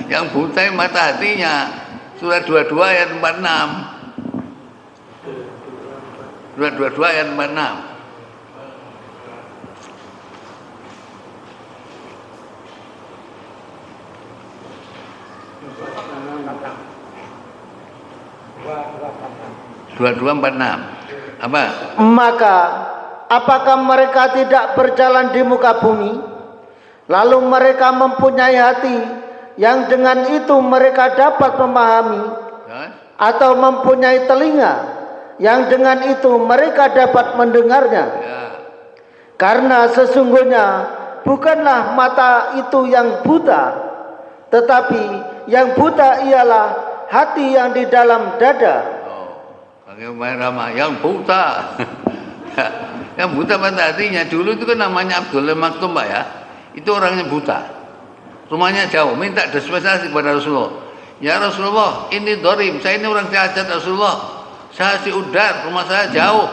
Yang buta mata hatinya. Surat 22 ayat 46. Surat 22 ayat 46. Apa? Maka apakah mereka tidak berjalan di muka bumi, lalu mereka mempunyai hati yang dengan itu mereka dapat memahami, atau mempunyai telinga yang dengan itu mereka dapat mendengarnya? Karena sesungguhnya bukanlah mata itu yang buta, tetapi yang buta ialah hati yang di dalam dada. Bagaimana yang buta? Yang buta mata hatinya dulu itu kan namanya Abdullah Maktum Pak ya. Itu orangnya buta. Rumahnya jauh, minta dispensasi kepada Rasulullah. Ya Rasulullah, ini dorim, saya ini orang cacat Rasulullah. Saya si udar, rumah saya jauh.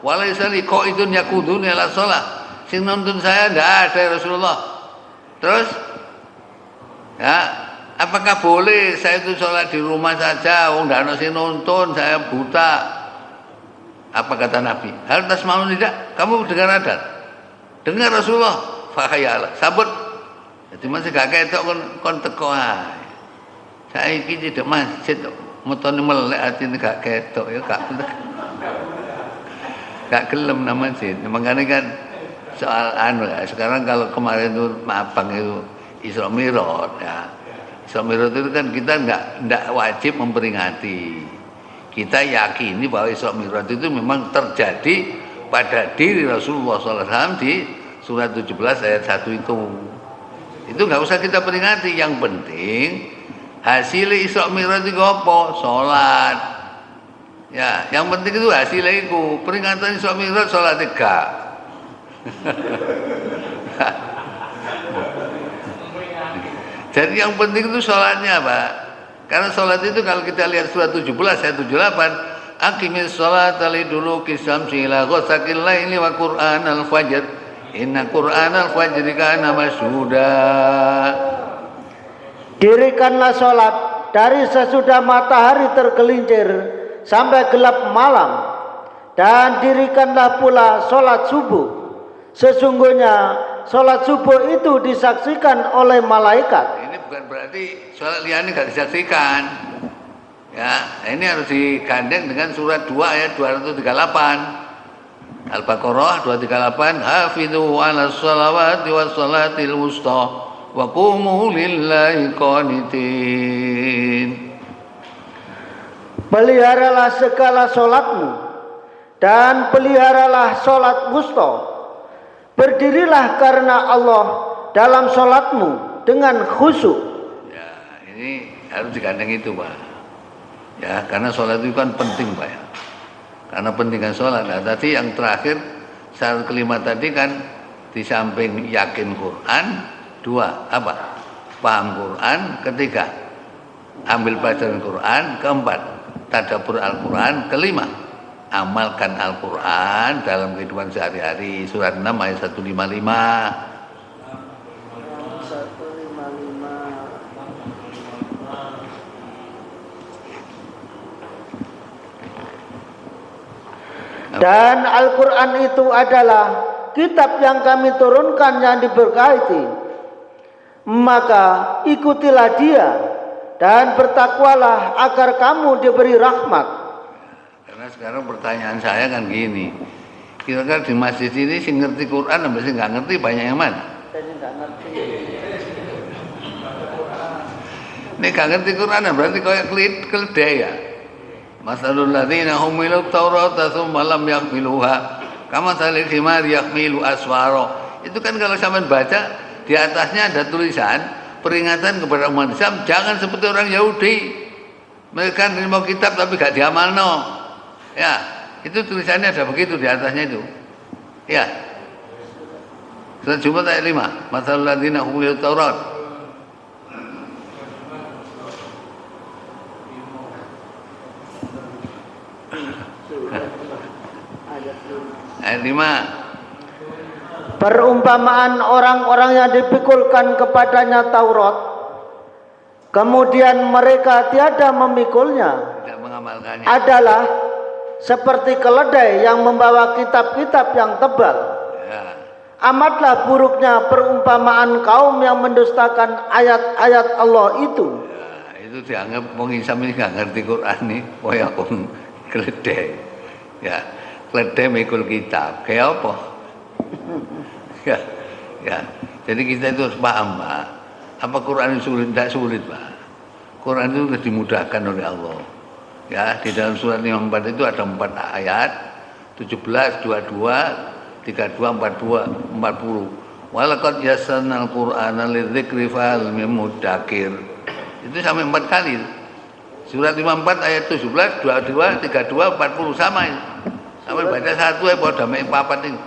Walaisali qaidun yakudun ila shalah. Sing nuntun saya enggak ada ya Rasulullah. Terus ya, apakah boleh saya itu sholat di rumah saja? Wong ndak ono sing nuntun, saya buta. Apa kata Nabi? Hal tasma'un tidak? Kamu dengar ada? Dengar Rasulullah. Fakhayala. Sabut. Jadi masih gak ketok kon teko ae. Saiki tidak masjid mutone melek atine gak ketok ya gak gelem nang masjid. Makanya kan soal ya. Sekarang kalau kemarin itu Abang itu Isra Mi'raj ya. Isra Mi'raj itu kan kita enggak wajib memperingati. Kita yakini bahwa Isra Mi'raj itu memang terjadi pada diri Rasulullah SAW di surat 17 ayat 1 itu. Itu nggak usah kita peringati. Yang penting hasil Isra Mi'raj itu apa? Sholat. Ya, yang penting itu hasilnya itu. Peringatan Isra Mi'raj sholat 3. Jadi yang penting itu sholatnya Pak. Karena sholat itu kalau kita lihat surat 17 ayat 78, aqimis sholata liduluki syamsi ila ghasaqil laili wa qur'anal fajr inna qur'anal fajri kana masyhuda. Dirikanlah sholat dari sesudah matahari tergelincir sampai gelap malam, dan dirikanlah pula sholat subuh. Sesungguhnya sholat subuh itu disaksikan oleh malaikat. Ini bukan berarti sholat liane nggak disaksikan. Ya, ini harus digandeng dengan surat 2 ayat 238. Al-Baqarah 238, hafidhu 'alas shalawati was salatil wusta wa qumu lillahi qanitin. Peliharalah segala sholatmu dan peliharalah sholat wusta. Berdirilah karena Allah dalam sholatmu dengan khusyuk. Ya, ini harus digandeng itu Pak. Ya, karena sholat itu kan penting Pak ya. Karena pentingkan sholat. Nah, tadi yang terakhir syarat kelima tadi kan di samping yakin Quran, 2 apa? Paham Quran, ketiga ambil pelajaran Quran, keempat tadabbur Al-Quran, kelima amalkan Al-Quran dalam kehidupan sehari-hari. Surat 6 ayat 155. Dan Al-Quran itu adalah kitab yang kami turunkan yang diberkati. Maka ikutilah dia dan bertakwalah agar kamu diberi rahmat. Karena sekarang pertanyaan saya kan gini, kira-kira di masjid ini sih ngerti Quran atau sih nggak ngerti, banyak yang mana? Ini nggak ngerti Quran berarti kayak keledai ya. Masalul ladzina humilut taurata tsumma lam yahmiluha kama salil himar yahmilu aswara. Itu kan kalau sampean baca di atasnya ada tulisan peringatan kepada umat Islam jangan seperti orang Yahudi. Mereka nerima kitab tapi gak diamalno. Ya, itu tulisannya ada begitu di atasnya itu. Ya. Surat Jumat ayat 5. Masalul ladzina humilut taurat. Ayat 5. Perumpamaan orang-orang yang dipikulkan kepadanya Taurat, kemudian mereka tiada memikulnya, Tidak mengamalkannya. adalah seperti keledai yang membawa kitab-kitab yang tebal. Ya. Amatlah buruknya perumpamaan kaum yang mendustakan ayat-ayat Allah itu. Ya, itu dianggap wong Islam ini nggak ngerti Quran nih, koyo wong keledai. Ya, keledai mikul kitab, kayak apa? Ya, ya. Jadi kita itu harus paham, Pak. Apa Quran itu sulit? Tidak sulit, Pak. Quran itu sudah dimudahkan oleh Allah. Ya, di dalam surat 54 itu ada 4 ayat, 17, 22, 32, 42, 40. Walaqad yassarnal Qur'ana lidzikri fahal mim mudzakir. Itu sampai 4 kali. Surat 54 ayat 17, 22, 32, 40 sama itu. Aman baca satu ya pada mek papat itu.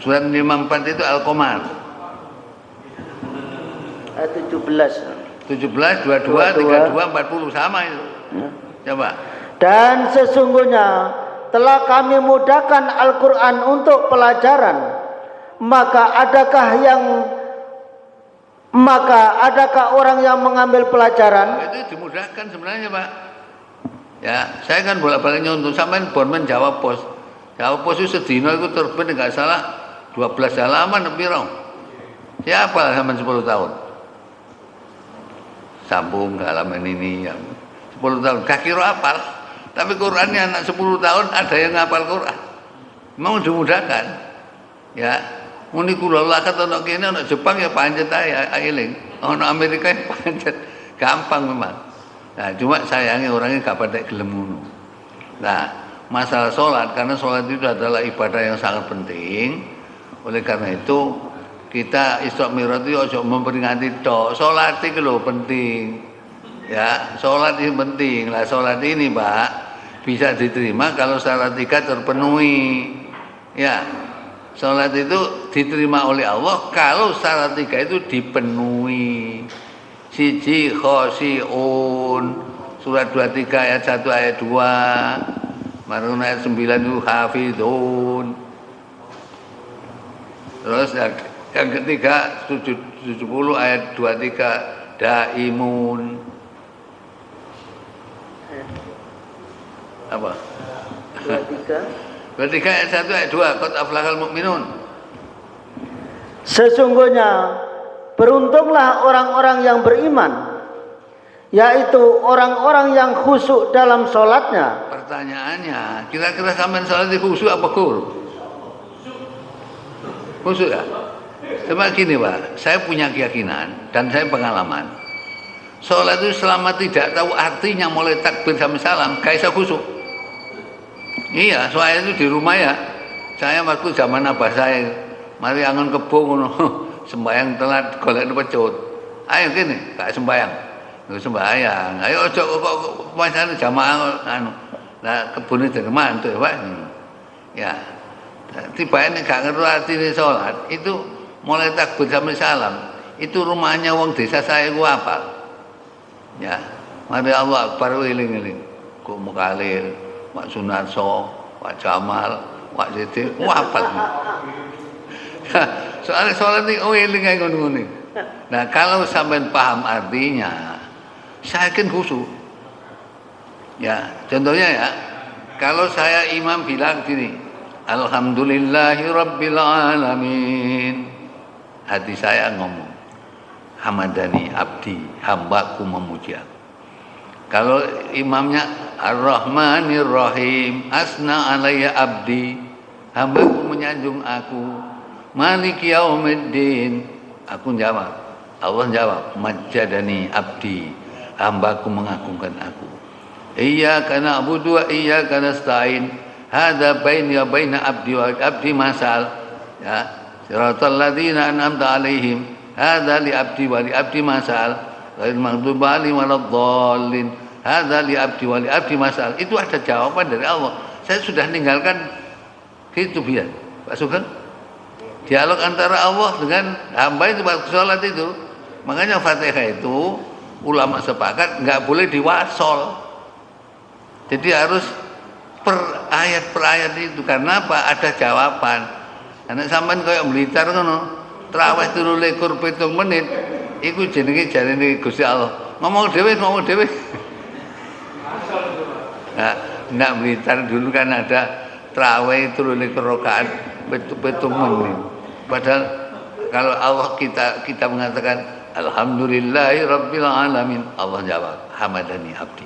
Surat 54 itu Al-Qamar. 17. 17, 22, 32, 40 sama itu. Coba. Dan sesungguhnya telah kami mudahkan Al-Quran untuk pelajaran. Maka adakah orang yang mengambil pelajaran? Itu dimudahkan sebenarnya, Pak. Ya, saya kan bolak-balik nyontoh sampean bon menjawab pos. Jawab pos itu sedina itu terbit enggak salah 12 halaman lebih rong. Siapa sampean 10 tahun? Sambung ke halaman ini yang 10 tahun gak kira apal. Tapi Qurannya anak 10 tahun ada yang ngapal Quran. Mau dimudahkan. Ya, muni kula lakat ana kene ana Jepang ya pancet ae eling. Ana Amerika ya pancet. Gampang memang. Nah, cuma sayangnya orangnya gak pada gelem ngono. Nah, masalah sholat, karena sholat itu adalah ibadah yang sangat penting. Oleh karena itu kita Isra Mi'raj itu ojo memperingati tok. Sholat itu lho penting. Ya, sholat ini penting. Lah sholat ini, Pak, bisa diterima kalau syarat 3 terpenuhi. Ya. Sholat itu diterima oleh Allah kalau syarat 3 itu dipenuhi. Siji khosiun, surat 23 ayat 1 ayat 2. Marun ayat 9 itu hafidun. Terus yang ketiga 70 ayat 23 daimun. Apa? 23 ayat 1 ayat 2 qad aflahal mu'minun. Sesungguhnya beruntunglah orang-orang yang beriman, yaitu orang-orang yang khusyuk dalam sholatnya. Pertanyaannya, kira-kira sampean sholat itu khusyuk apa kur? Khusyuk ya? Cuma gini Pak, saya punya keyakinan dan saya pengalaman. Sholat itu selama tidak tahu artinya mulai takbir sampai salam, gak bisa khusyuk. Iya, soalnya itu di rumah ya. Saya waktu zaman abah saya, mari angon kebo ngono, sembayang telat golek pecut. Ayo gini, gak sembayang. Sembayang. Ayo ojo kok pasane jamaah anu. Lah kebune derman tuh, Pak. Ya. Tiba ini gak ngerti artine salat, itu mulai takbir sampai salam. Itu rumahnya wong desa saya ku apa? Ya. Mari Allah Akbar eling-eling. Ku Mukalil, Pak Sunarso, Pak Jamal, Pak Siti, wafat. Soalnya sholat ini eling kayak ngono-ngono. Nah, kalau sampean paham artinya, saya yakin khusyuk. Ya, contohnya ya, kalau saya imam bilang gini, Alhamdulillahirabbil alamin. Hati saya ngomong, Hamadani abdi, hambaku memuji aku. Kalau imamnya Ar-Rahmanir Rahim, asna alayya abdi, hambaku menyanjung aku. Maliki yaumiddin, aku jawab. Allah jawab, majjadani abdi, hambaku mengagungkan aku. Iyyaka na'budu wa iyyaka nasta'in. Hadza baini wa baina abdi wa abdi masal. Ya, siratal ladzina an'amta 'alaihim. Hadza li abdi wa li abdi masal. Ghairil maghdubi 'alaihim waladdallin. Hadza li abdi wa li abdi masal. Itu ada jawaban dari Allah. Saya sudah ninggalkan itu biar. Pak Sugeng. Dialog antara Allah dengan hamba itu waktu sholat itu. Makanya Fatihah itu ulama sepakat nggak boleh diwasol. Jadi harus per ayat itu. Karena apa? Ada jawaban. Anak sampean kayak Blitar ngono. Traweh 23 menit. Iku jenenge jarene Gusti Allah. Ngomong dhewe. Nah, Blitar dulu kan ada traweh 23 rakaat 7 menit. Padahal kalau Allah kita mengatakan Alhamdulillahirabbil alamin, Allah jawab hamadani abdi.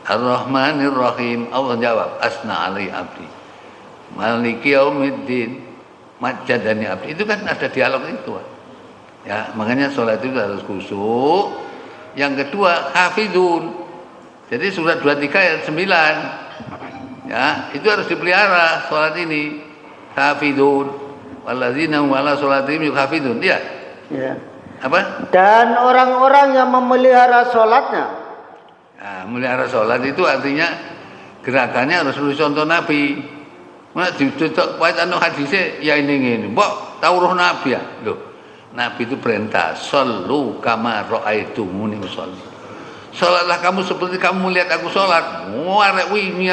Ar-Rahmanir Rahim, Allah jawab asna alai abdi. Maliki yaumiddin, majjadani abdi. Itu kan ada dialog itu. Ya, makanya sholat itu harus khusyuk. Yang kedua hafidun. Jadi surat 23 ayat 9. Ya, itu harus dipelihara sholat ini. Hafidun walladzina hum ala sholatihim yuhafidun. Iya. Ya. Apa? Dan orang-orang yang memelihara sholatnya. Nah, melihara sholat itu artinya Gerakannya harus contoh Nabi. Mana dicocok wae anu hadise ya ini ngene. Mbok tau roh Nabi ya. Loh, Nabi itu perintah, "Shallu kama ra'aitumuni usolli." Salatlah kamu seperti kamu melihat aku salat. Arek wingi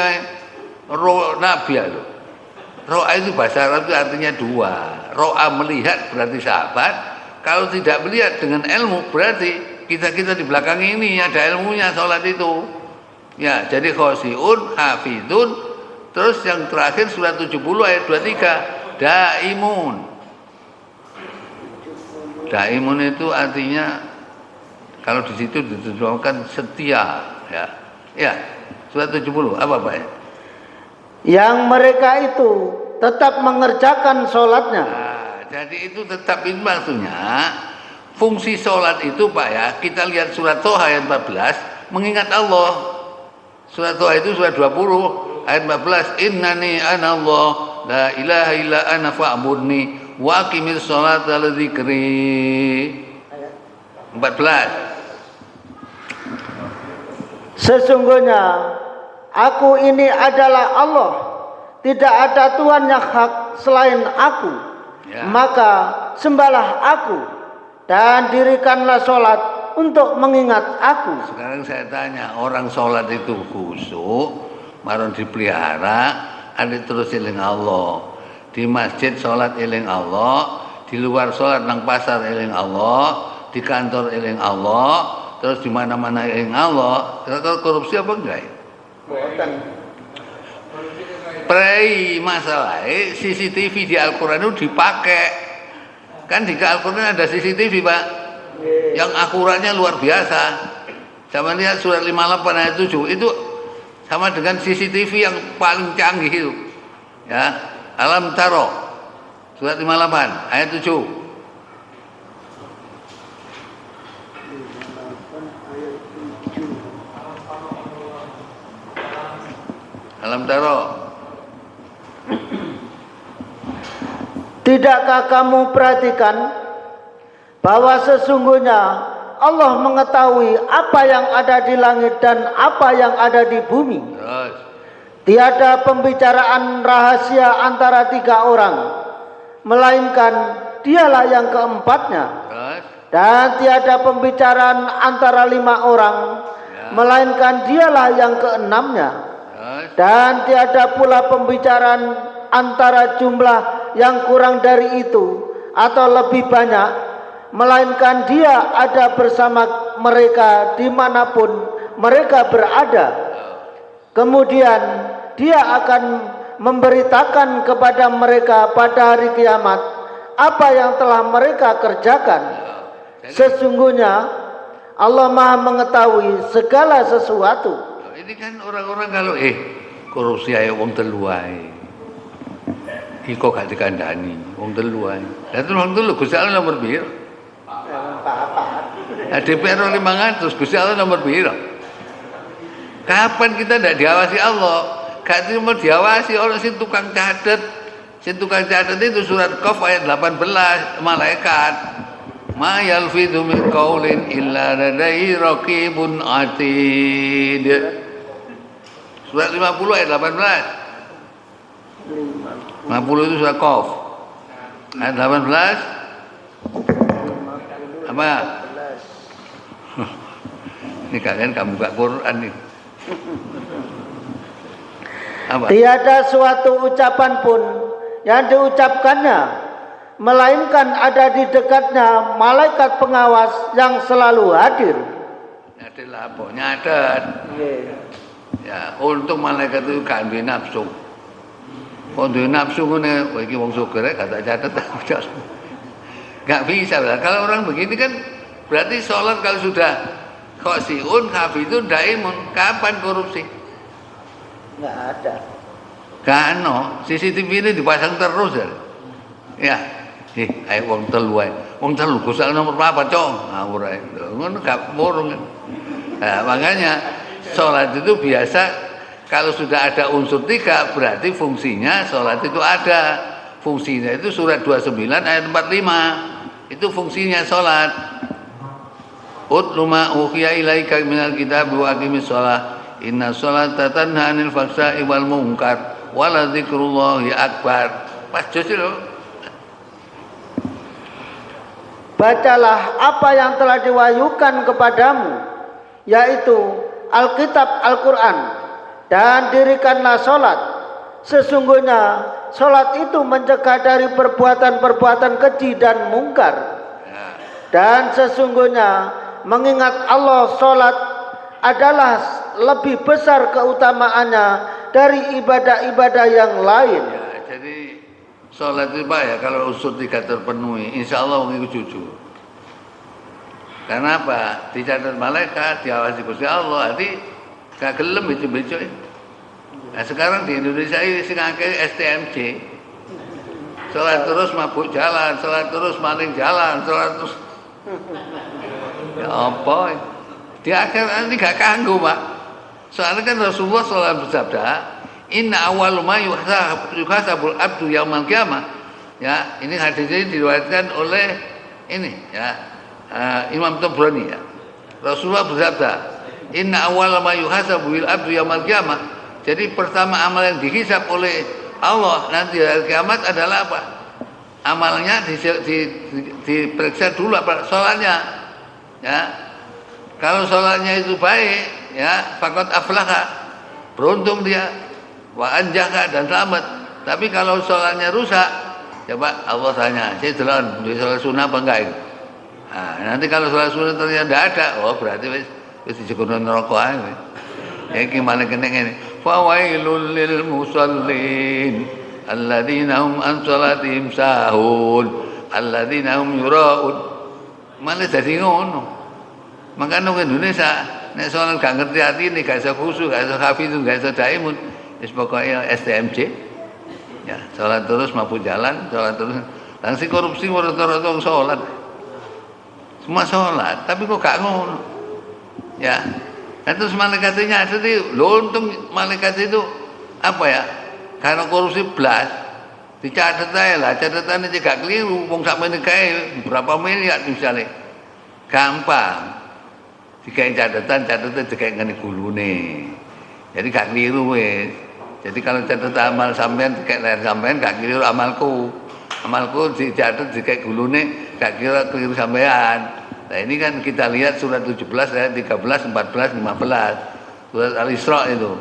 roh Nabi ya lho. Ro'a itu bahasa Arab itu artinya dua. Ro'a melihat berarti sahabat. Kalau tidak melihat dengan ilmu berarti kita di belakang ini ada ilmunya salat itu. Ya, jadi khosiun, hafidun, terus yang terakhir surat 70 ayat 23, daimun. Daimun itu artinya kalau di situ diterjemahkan setia, ya. Ya, surat 70 apa Pak ya? Yang mereka itu tetap mengerjakan sholatnya. Nah, jadi itu tetap itu maksudnya fungsi sholat itu Pak ya, kita lihat surat Toha ayat 14 mengingat Allah. Surat Toha itu surat 20 ayat 14, innani anallah la ilaha illa ana fa'budni wa aqimish sholata li dzikri. 14. Sesungguhnya aku ini adalah Allah, tidak ada Tuhan yang hak selain aku, Ya. maka sembahlah aku dan dirikanlah sholat untuk mengingat aku. Sekarang saya tanya, orang sholat itu khusyuk, marun dipelihara, ada terus eling Allah. Di masjid sholat eling Allah, di luar sholat nang pasar eling Allah, di kantor eling Allah, terus di mana-mana eling Allah. Kira-kira korupsi apa enggak? Prei masalahnya CCTV di Al-Quran itu dipakai. Kan di Al-Quran ada CCTV Pak, yang akuratnya luar biasa. Sama lihat surat 58 ayat 7 itu sama dengan CCTV yang paling canggih itu. Ya, alam taro surat 58 ayat 7. Alam taro. Tidakkah kamu perhatikan bahwa sesungguhnya Allah mengetahui apa yang ada di langit dan apa yang ada di bumi? Terus. Tiada pembicaraan rahasia antara tiga orang, melainkan dialah yang keempatnya. Terus. Dan tiada pembicaraan antara 5 orang, melainkan dialah yang keenamnya. Terus. Dan tiada pula pembicaraan antara jumlah yang kurang dari itu atau lebih banyak, melainkan dia ada bersama mereka dimanapun mereka berada. Kemudian dia akan memberitakan kepada mereka pada hari kiamat apa yang telah mereka kerjakan. Sesungguhnya Allah Maha mengetahui segala sesuatu. Ini kan orang-orang kalau korupsi ayo wong telu ae. Iko gak dikandani wong telu ae. Lah terus wong telu Gusti Allah nomor piro? Nah, DPR 500 Gusti Allah nomor piro? Kapan kita tidak diawasi Allah? Gak cuma diawasi orang si tukang catet. Si tukang catet itu surat Qaf ayat 18 malaikat. Ma yalfidhu min qaulin illa ladaihi raqibun atid. Surat 50 ayat 18. 50 itu surat Qaf. Ayat 18 apa? Ini kalian kamu buka Quran nih. Apa? Tiada suatu ucapan pun yang diucapkannya, melainkan ada di dekatnya malaikat pengawas yang selalu hadir. Nyadet lah apa? Nyadet. Ya, untuk malaikat itu gak duwe nafsu. Kok duwe nafsu ngene, iki wong sugih gak tak catet. Gak bisa lah. Kalau orang begini kan berarti sholat kalau sudah khosiun, hafidun, daimun. Kapan korupsi? Nggak ada. Gak ano, CCTV ini dipasang terus ya. Ayo wong telu ae. Wong telu Gusti nomor berapa, Cong? Ngawur ae. Ngono gak murung. Nah, makanya sholat itu biasa kalau sudah ada unsur 3 berarti fungsinya sholat itu ada. Fungsinya itu surat 29 ayat 45. Itu fungsinya sholat. Utlu ma uhiya ilaika minal kitab wa aqimis sholat Inna sholata tanha 'anil fahsya'i wal munkar wa la dzikrullahi akbar. Pas jos lho. Bacalah apa yang telah diwahyukan kepadamu, yaitu Alkitab Al-Quran, dan dirikanlah sholat. Sesungguhnya sholat itu mencegah dari perbuatan-perbuatan keji dan mungkar. Dan sesungguhnya mengingat Allah, sholat adalah lebih besar keutamaannya dari ibadah-ibadah yang lain. Ya, jadi sholat itu Pak ya, kalau unsur 3 terpenuhi, insya Allah mengikut jujur. Karena apa? Dicatat malaikat, diawasi Gusti Allah, jadi gak gelem itu. Nah sekarang di Indonesia ini sing akeh STMJ. Sholat terus mabuk jalan, sholat terus maling jalan, sholat terus. Ya apa? Di akhir ini gak kanggo Pak. Soalnya kan Rasulullah SAW bersabda, Inna awwalu ma yuhasabul abdu yaumal qiyamah. Ya, ini hadis ini diriwayatkan oleh ini ya, Imam Tabrani ya. Rasulullah bersabda, Inna awwalu ma yuhasabul abdu yaumal qiyamah. Jadi pertama amal yang dihisab oleh Allah nanti hari kiamat adalah apa? Amalnya diperiksa dulu apa sholatnya. Ya. Kalau sholatnya itu baik, ya, faqad aflaha. Beruntung dia. Wa anjaha dan selamat. Tapi kalau sholatnya rusak, coba Allah tanya, saya delon di sholat sunnah apa enggak itu? Nah, nanti kalau sholat sunnah ternyata tidak ada, oh berarti wis dijegono neraka ae. Ya gimana kene ngene. Fawailul lil musallin alladzina hum an salatihim sahun alladzina hum yuraun. Malah dadi ngono. Makanya orang Indonesia nek sholat gak ngerti hati ini, gak bisa khusyuk, gak bisa hafidun, gak bisa daimun. Wis pokoknya STMJ. Ya, sholat terus mabuk jalan, sholat terus. Langsung korupsi rata-rata sholat. Semua sholat, tapi kok gak ngono. Ya. Nah, terus malaikatnya jadi untung malaikat itu apa ya? Karena korupsi blas dicatat aja lah, catatannya tidak keliru. Wong sakmene kae berapa miliar misalnya. Gampang. Dikai catatan dikai ngene gulune. Jadi gak keliru wis. Jadi kalau catatan amal sampean dikai layar sampean gak keliru amalku. Amalku dicatat dikai gulune gak keliru sampean. Nah ini kan kita lihat surat 17 ayat 13, 14, 15 surat Al-Isra itu.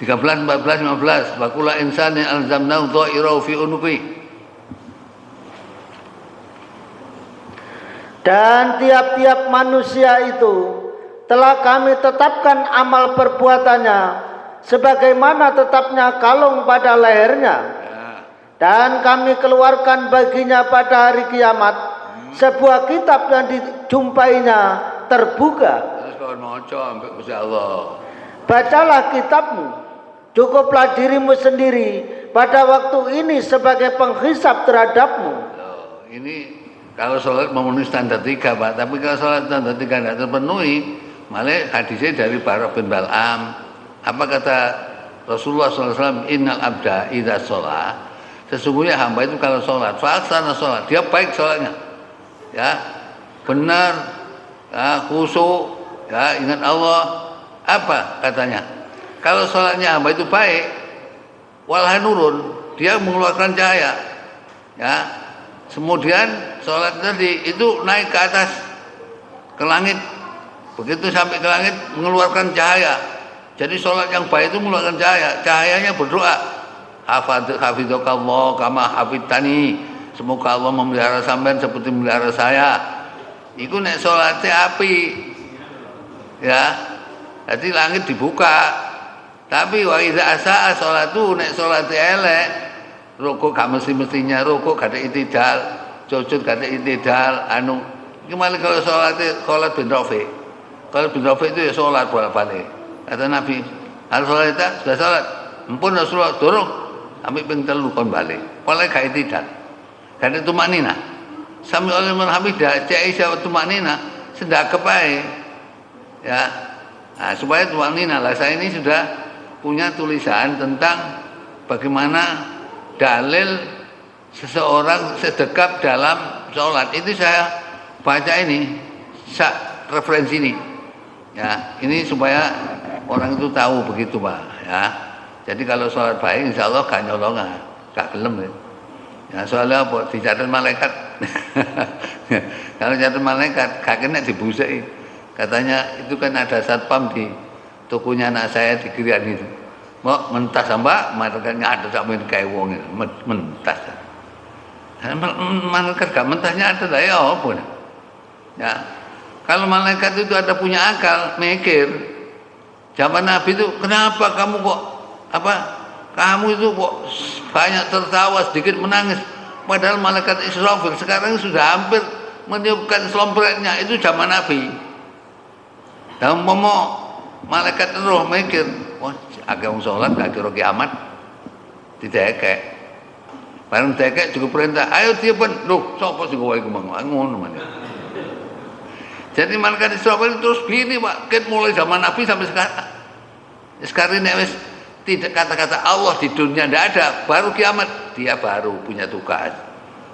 13, 14, 15 wa kullu insanin alzamnahu dha'irahu fi unuqi. Dan tiap-tiap manusia itu telah kami tetapkan amal perbuatannya sebagaimana tetapnya kalung pada lehernya. Dan kami keluarkan baginya pada hari kiamat sebuah kitab yang dijumpainya terbuka. Bacalah kitabmu, cukuplah dirimu sendiri pada waktu ini sebagai penghisap terhadapmu. Ini kalau sholat memenuhi standar 3 Pak, tapi kalau sholat standar 3 tidak terpenuhi, malah hadisnya dari Bara bin Bal'am. Apa kata Rasulullah SAW? Innal abda idza sholat, sesungguhnya hamba itu kalau sholat, faksana sholat, dia baik sholatnya, ya benar, ya khusyuk, ya ingat Allah. Apa katanya? Kalau sholatnya hamba itu baik, walha nurun, dia mengeluarkan cahaya, ya. Kemudian sholat tadi itu naik ke atas, ke langit, begitu sampai ke langit mengeluarkan cahaya. Jadi sholat yang baik itu mengeluarkan cahaya, cahayanya berdoa. Hafidzakallah kama hafidtani, semoga Allah memelihara sampean seperti memelihara saya. Iku nek salate api. Ya. Jadi langit dibuka. Tapi wa idza asaa salatu, nek salate elek, rukuk gak mesti-mestinya rukuk gak ada itidal, sujud gak ada itidal, gimana kalau salat bin Rafi. Kalau bin Rafi itu ya salat bolak-balik. Kata Nabi, "Al salata sudah salat." Ampun Rasulullah durung. Ambil pengtelu kon balik. Pola gak tidak. Karena itu maknina. Sami oleh Hamidah, cek isya waktu maknina sedang kepai. Ya. Nah, supaya itu maknina lah. Saya ini sudah punya tulisan tentang bagaimana dalil seseorang sedekap dalam sholat. Itu saya baca ini referensi ini. Ya, ini supaya orang itu tahu begitu Pak. Ya, jadi kalau sholat baik, insya Allah gak nyolongan, gak gelem ya. Ya soalnya apa? Dicatat malaikat. Kalau catat malaikat, gak kena dibusai. Katanya itu kan ada satpam di tokonya anak saya di Kirian itu. Mau mentas mbak, malaikat ada sampai kayak wong itu, mentas. Malaikat gak mentasnya ada lah ya apa? Ya, kalau malaikat itu ada punya akal, mikir. Zaman Nabi itu, kenapa kamu kok kamu itu kok banyak tertawa, sedikit menangis, padahal malaikat Israfil sekarang sudah hampir meniupkan selompretnya. Itu zaman Nabi. Dan malaikat roh mikir, wah agak sholat gak kira kiamat, didekek. Bareng dekek juga perintah, ayo tiupan, loh sapa sing kowe iku ngono man. Jadi malaikat Israfil terus gini Pak, mulai zaman Nabi sampai sekarang. Sekarang ini wis tidak kata-kata Allah di dunia tidak ada, baru kiamat dia baru punya tugas.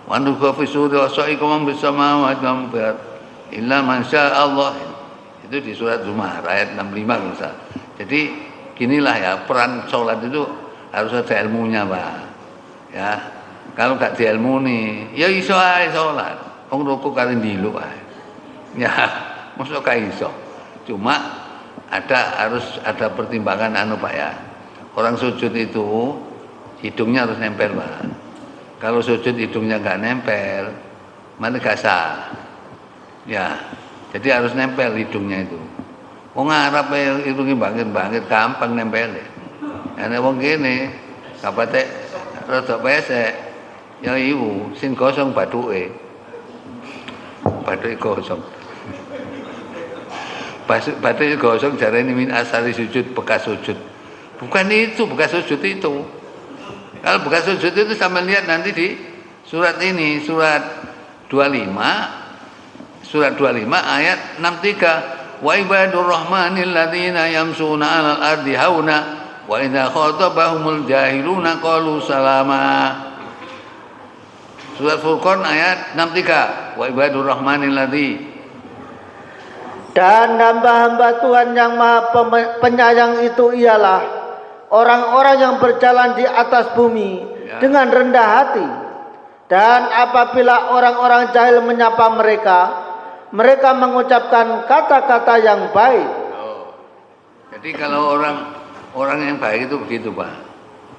Wa nufakha fi suri wa sa'ikum bis samawati wal ard illa man Allah. Itu di surat Zumar ayat 65 misal. Jadi ginilah ya, peran sholat itu harus ada ilmunya Pak. Ya, kalau gak di ilmu nih, ya iso ae sholat. Wong rukuk karo ndilu ae. Ya, mosok gak iso. Cuma harus ada pertimbangan Pak ya. Orang sujud itu hidungnya harus nempel Pak. Kalau sujud hidungnya nggak nempel, mana gak sah. Ya, jadi harus nempel hidungnya itu. Wong Arab hidungnya bangkit gampang nempel. Ane wong gini, kapate rada pesek, ya ibu, sin gosong bathuke gosong. Bathuke gosong jarene min asari sujud, bekas sujud. Bukan itu, bekas sujud itu. Kalau bekas sujud itu sampai lihat nanti di surat ini, surat 25 ayat 63. Wa ibadur rahmanil ladzina yamshuna 'alal ardi hauna wa idza khatabahumul jahiluna qalu salama. Surat Furqan ayat 63. Wa ibadur rahmanil ladzi. Dan hamba-hamba Tuhan yang Maha Penyayang itu ialah orang-orang yang berjalan di atas bumi dengan rendah hati. Dan apabila orang-orang jahil menyapa mereka mengucapkan kata-kata yang baik. Jadi kalau orang yang baik itu begitu Pak.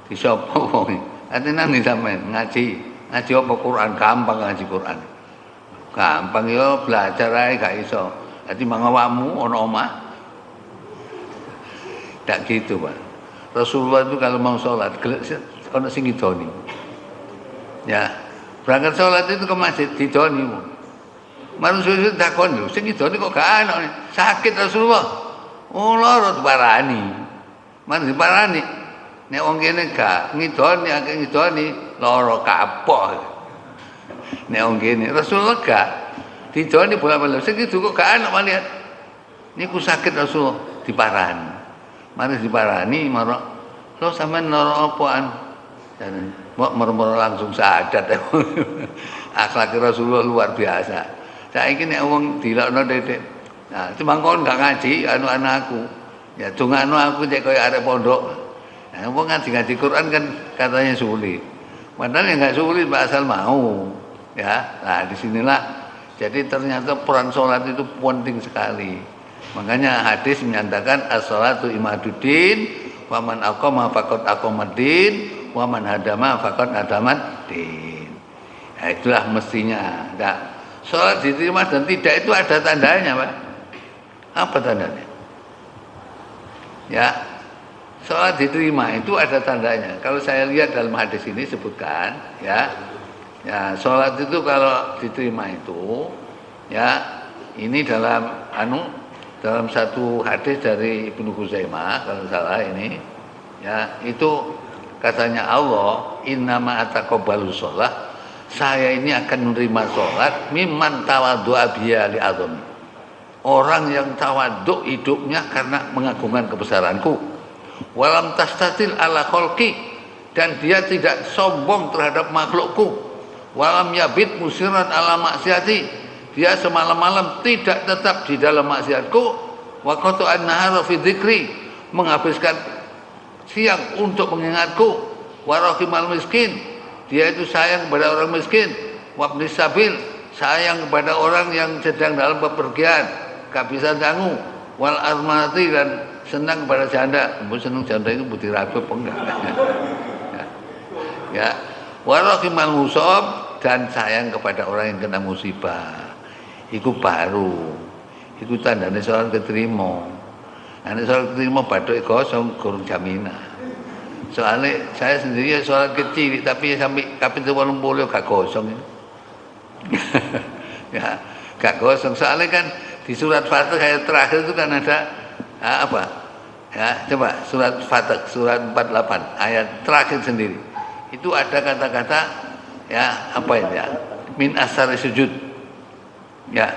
Disapa wong. Artinya nih sampean ngaji apa Quran, gampang ngaji Quran. Gampang yo belajar ae gak iso. Dadi mangawakmu ana omah. Tak gitu Pak. Rasulullah itu kalau mau sholat, kalau sing ngidoni, ya berangkat sholat itu ke masjid didoni, manusia takon lho, sing ngidoni kok gak ana, sakit Rasulullah, oh loro diparani, mana diparani, nek wong kene gak ngidoni, akeh ngidoni, loro kapok, nek wong kene Rasulullah gak didoni bola-bola, sing itu kok gak ana malihat, niku sakit Rasulullah diparani. Mari diparani marok lo sampean loro apaan? Dan merem-merem langsung sadat. Akhlak Rasulullah luar biasa. Saiki nek wong dilokno dedek. Nah, cuma kon gak ngaji anu anakku. Ya dongakno aku cek koyo arek pondok. Nah, wong ngaji Quran kan katanya sulit. Padahal yang enggak sulit Pak asal mau. Ya. Nah, disinilah jadi ternyata peran sholat itu penting sekali. Makanya hadis menyatakan as-shalatu imaduddin wa man aqama faqad aqamaddin wa man hadama faqad hadamaddin. Nah, itulah mestinya. Nah, salat diterima dan tidak itu ada tandanya, Pak. Apa tandanya? Ya. Salat diterima itu ada tandanya. Kalau saya lihat dalam hadis ini sebutkan, ya. Ya, salat itu kalau diterima itu ya ini dalam satu hadis dari Ibnu Khuzaimah kalau salah ini ya itu katanya Allah innama ataqabbalu sholat, saya ini akan menerima sholat mimman tawaddu'a biya li azami, orang yang tawaduk hidupnya karena mengagungkan kebesaranku, walam tastatil ala kholqi, dan dia tidak sombong terhadap makhlukku, walam yabit musiran ala maksiati, dia semalam-malam tidak tetap di dalam maksiatku, wa qata'an nahara fi dzikri, menghabiskan siang untuk mengingatku, wa rahimal miskin, dia itu sayang kepada orang miskin, wa ibnis sabil, sayang kepada orang yang sedang dalam bepergian, gak bisa tanggung, wal armati, dan senang kepada janda. Senang janda itu putih rapi apa enggak? Ya, wa rahimal musab, dan sayang kepada orang yang kena musibah. Iku baru, iku tandane sholat keterima. Nek sholat keterima bathuk kosong, gurung jaminan. Soalnya saya sendiri ya sholat kecil, tapi sampai kapiten 80 gak kosong. Ya, gak kosong. Soalnya kan di surat Fatih ayat terakhir itu kan ada apa? Ya, coba surat Fatih surat 48 ayat terakhir sendiri. Itu ada kata-kata ya apa ini ya? Min asari sujud. Ya,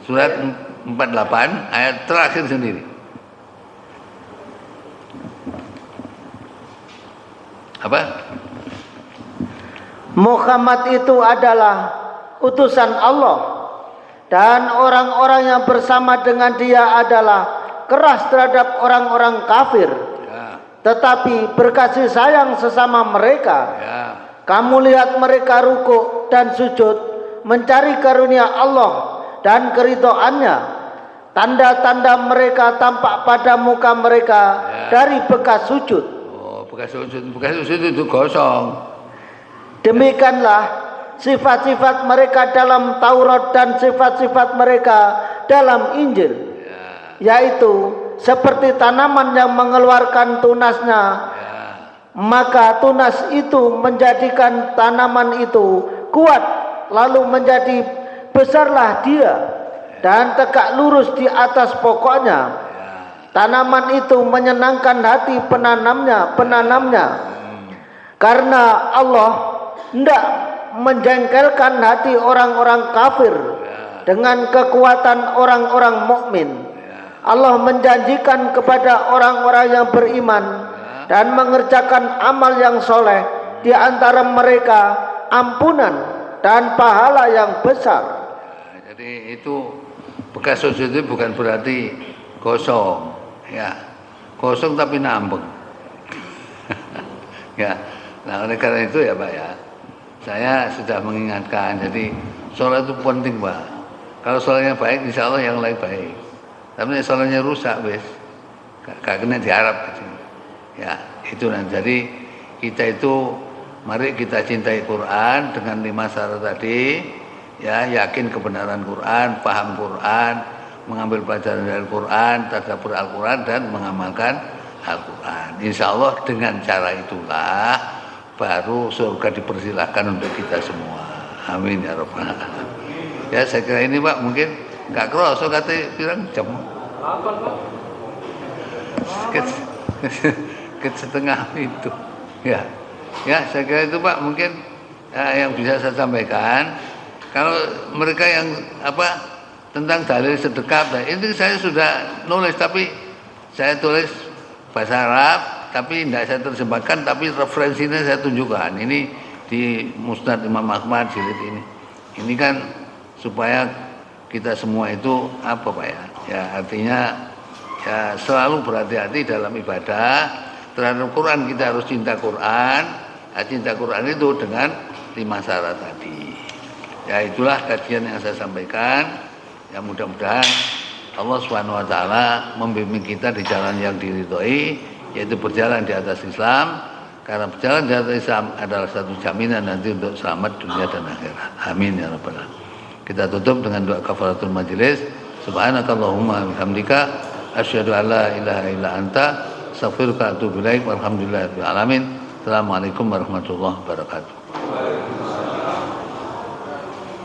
surat 48 ayat terakhir sendiri. Apa? Muhammad itu adalah utusan Allah, dan orang-orang yang bersama dengan dia adalah keras terhadap orang-orang kafir, Ya. tetapi berkasih sayang sesama mereka. Ya. Kamu lihat mereka rukuk dan sujud mencari karunia Allah dan keridhaannya. Tanda-tanda mereka tampak pada muka mereka dari bekas sujud. Oh, bekas sujud itu kosong. Demikianlah sifat-sifat mereka dalam Taurat dan sifat-sifat mereka dalam Injil, yaitu seperti tanaman yang mengeluarkan tunasnya, maka tunas itu menjadikan tanaman itu kuat, lalu menjadi besarlah dia dan tegak lurus di atas pokoknya. Tanaman itu menyenangkan hati penanamnya, karena Allah hendak menjengkelkan hati orang-orang kafir dengan kekuatan orang-orang mukmin. Allah menjanjikan kepada orang-orang yang beriman dan mengerjakan amal yang soleh di antara mereka ampunan dan pahala yang besar. Jadi itu bekas sujud itu bukan berarti kosong, ya, kosong tapi nambeng. Ya, nah oleh karena itu ya Pak ya, saya sudah mengingatkan. Jadi sholat itu penting Pak. Kalau sholatnya baik, insya Allah yang lain baik. Tapi sholatnya rusak, wes, gak kena diharap. Ya, itu nanti. Jadi kita itu, mari kita cintai Quran dengan 5 syarat tadi. Ya, yakin kebenaran Quran, paham Quran, mengambil pelajaran dari Quran, tadabbur Al-Quran, dan mengamalkan Al-Quran. Insya Allah dengan cara itulah baru surga dipersilahkan untuk kita semua. Amin ya rabbal alamin. Ya, saya kira ini Pak, mungkin gak kerasa kata pirang jam. Ke setengah itu. Ya. Ya, saya kira itu Pak, mungkin yang bisa saya sampaikan. Kalau mereka yang tentang dalil sedekah, ini saya sudah nulis, tapi saya tulis bahasa Arab, tapi tidak saya terjemahkan, tapi referensinya saya tunjukkan. Ini di Musnad Imam Ahmad jilid ini. Ini kan supaya kita semua itu apa Pak ya? Ya artinya ya selalu berhati-hati dalam ibadah terhadap Quran. Kita harus cinta Quran. Cinta Quran itu dengan 5 syarat tadi. Ya itulah kajian yang saya sampaikan. Ya mudah-mudahan Allah Subhanahu wa taala membimbing kita di jalan yang diridhoi, yaitu berjalan di atas Islam. Karena berjalan di atas Islam adalah satu jaminan nanti untuk selamat dunia dan akhirat. Amin ya rabbal alamin. Kita tutup dengan doa kafaratul majelis. Subhanakallahumma wa bihamdika asyhadu an la ilaha illa anta astaghfiruka wa atubu ilaik. Walhamdulillahirabbil alamin. Assalamualaikum warahmatullahi wabarakatuh.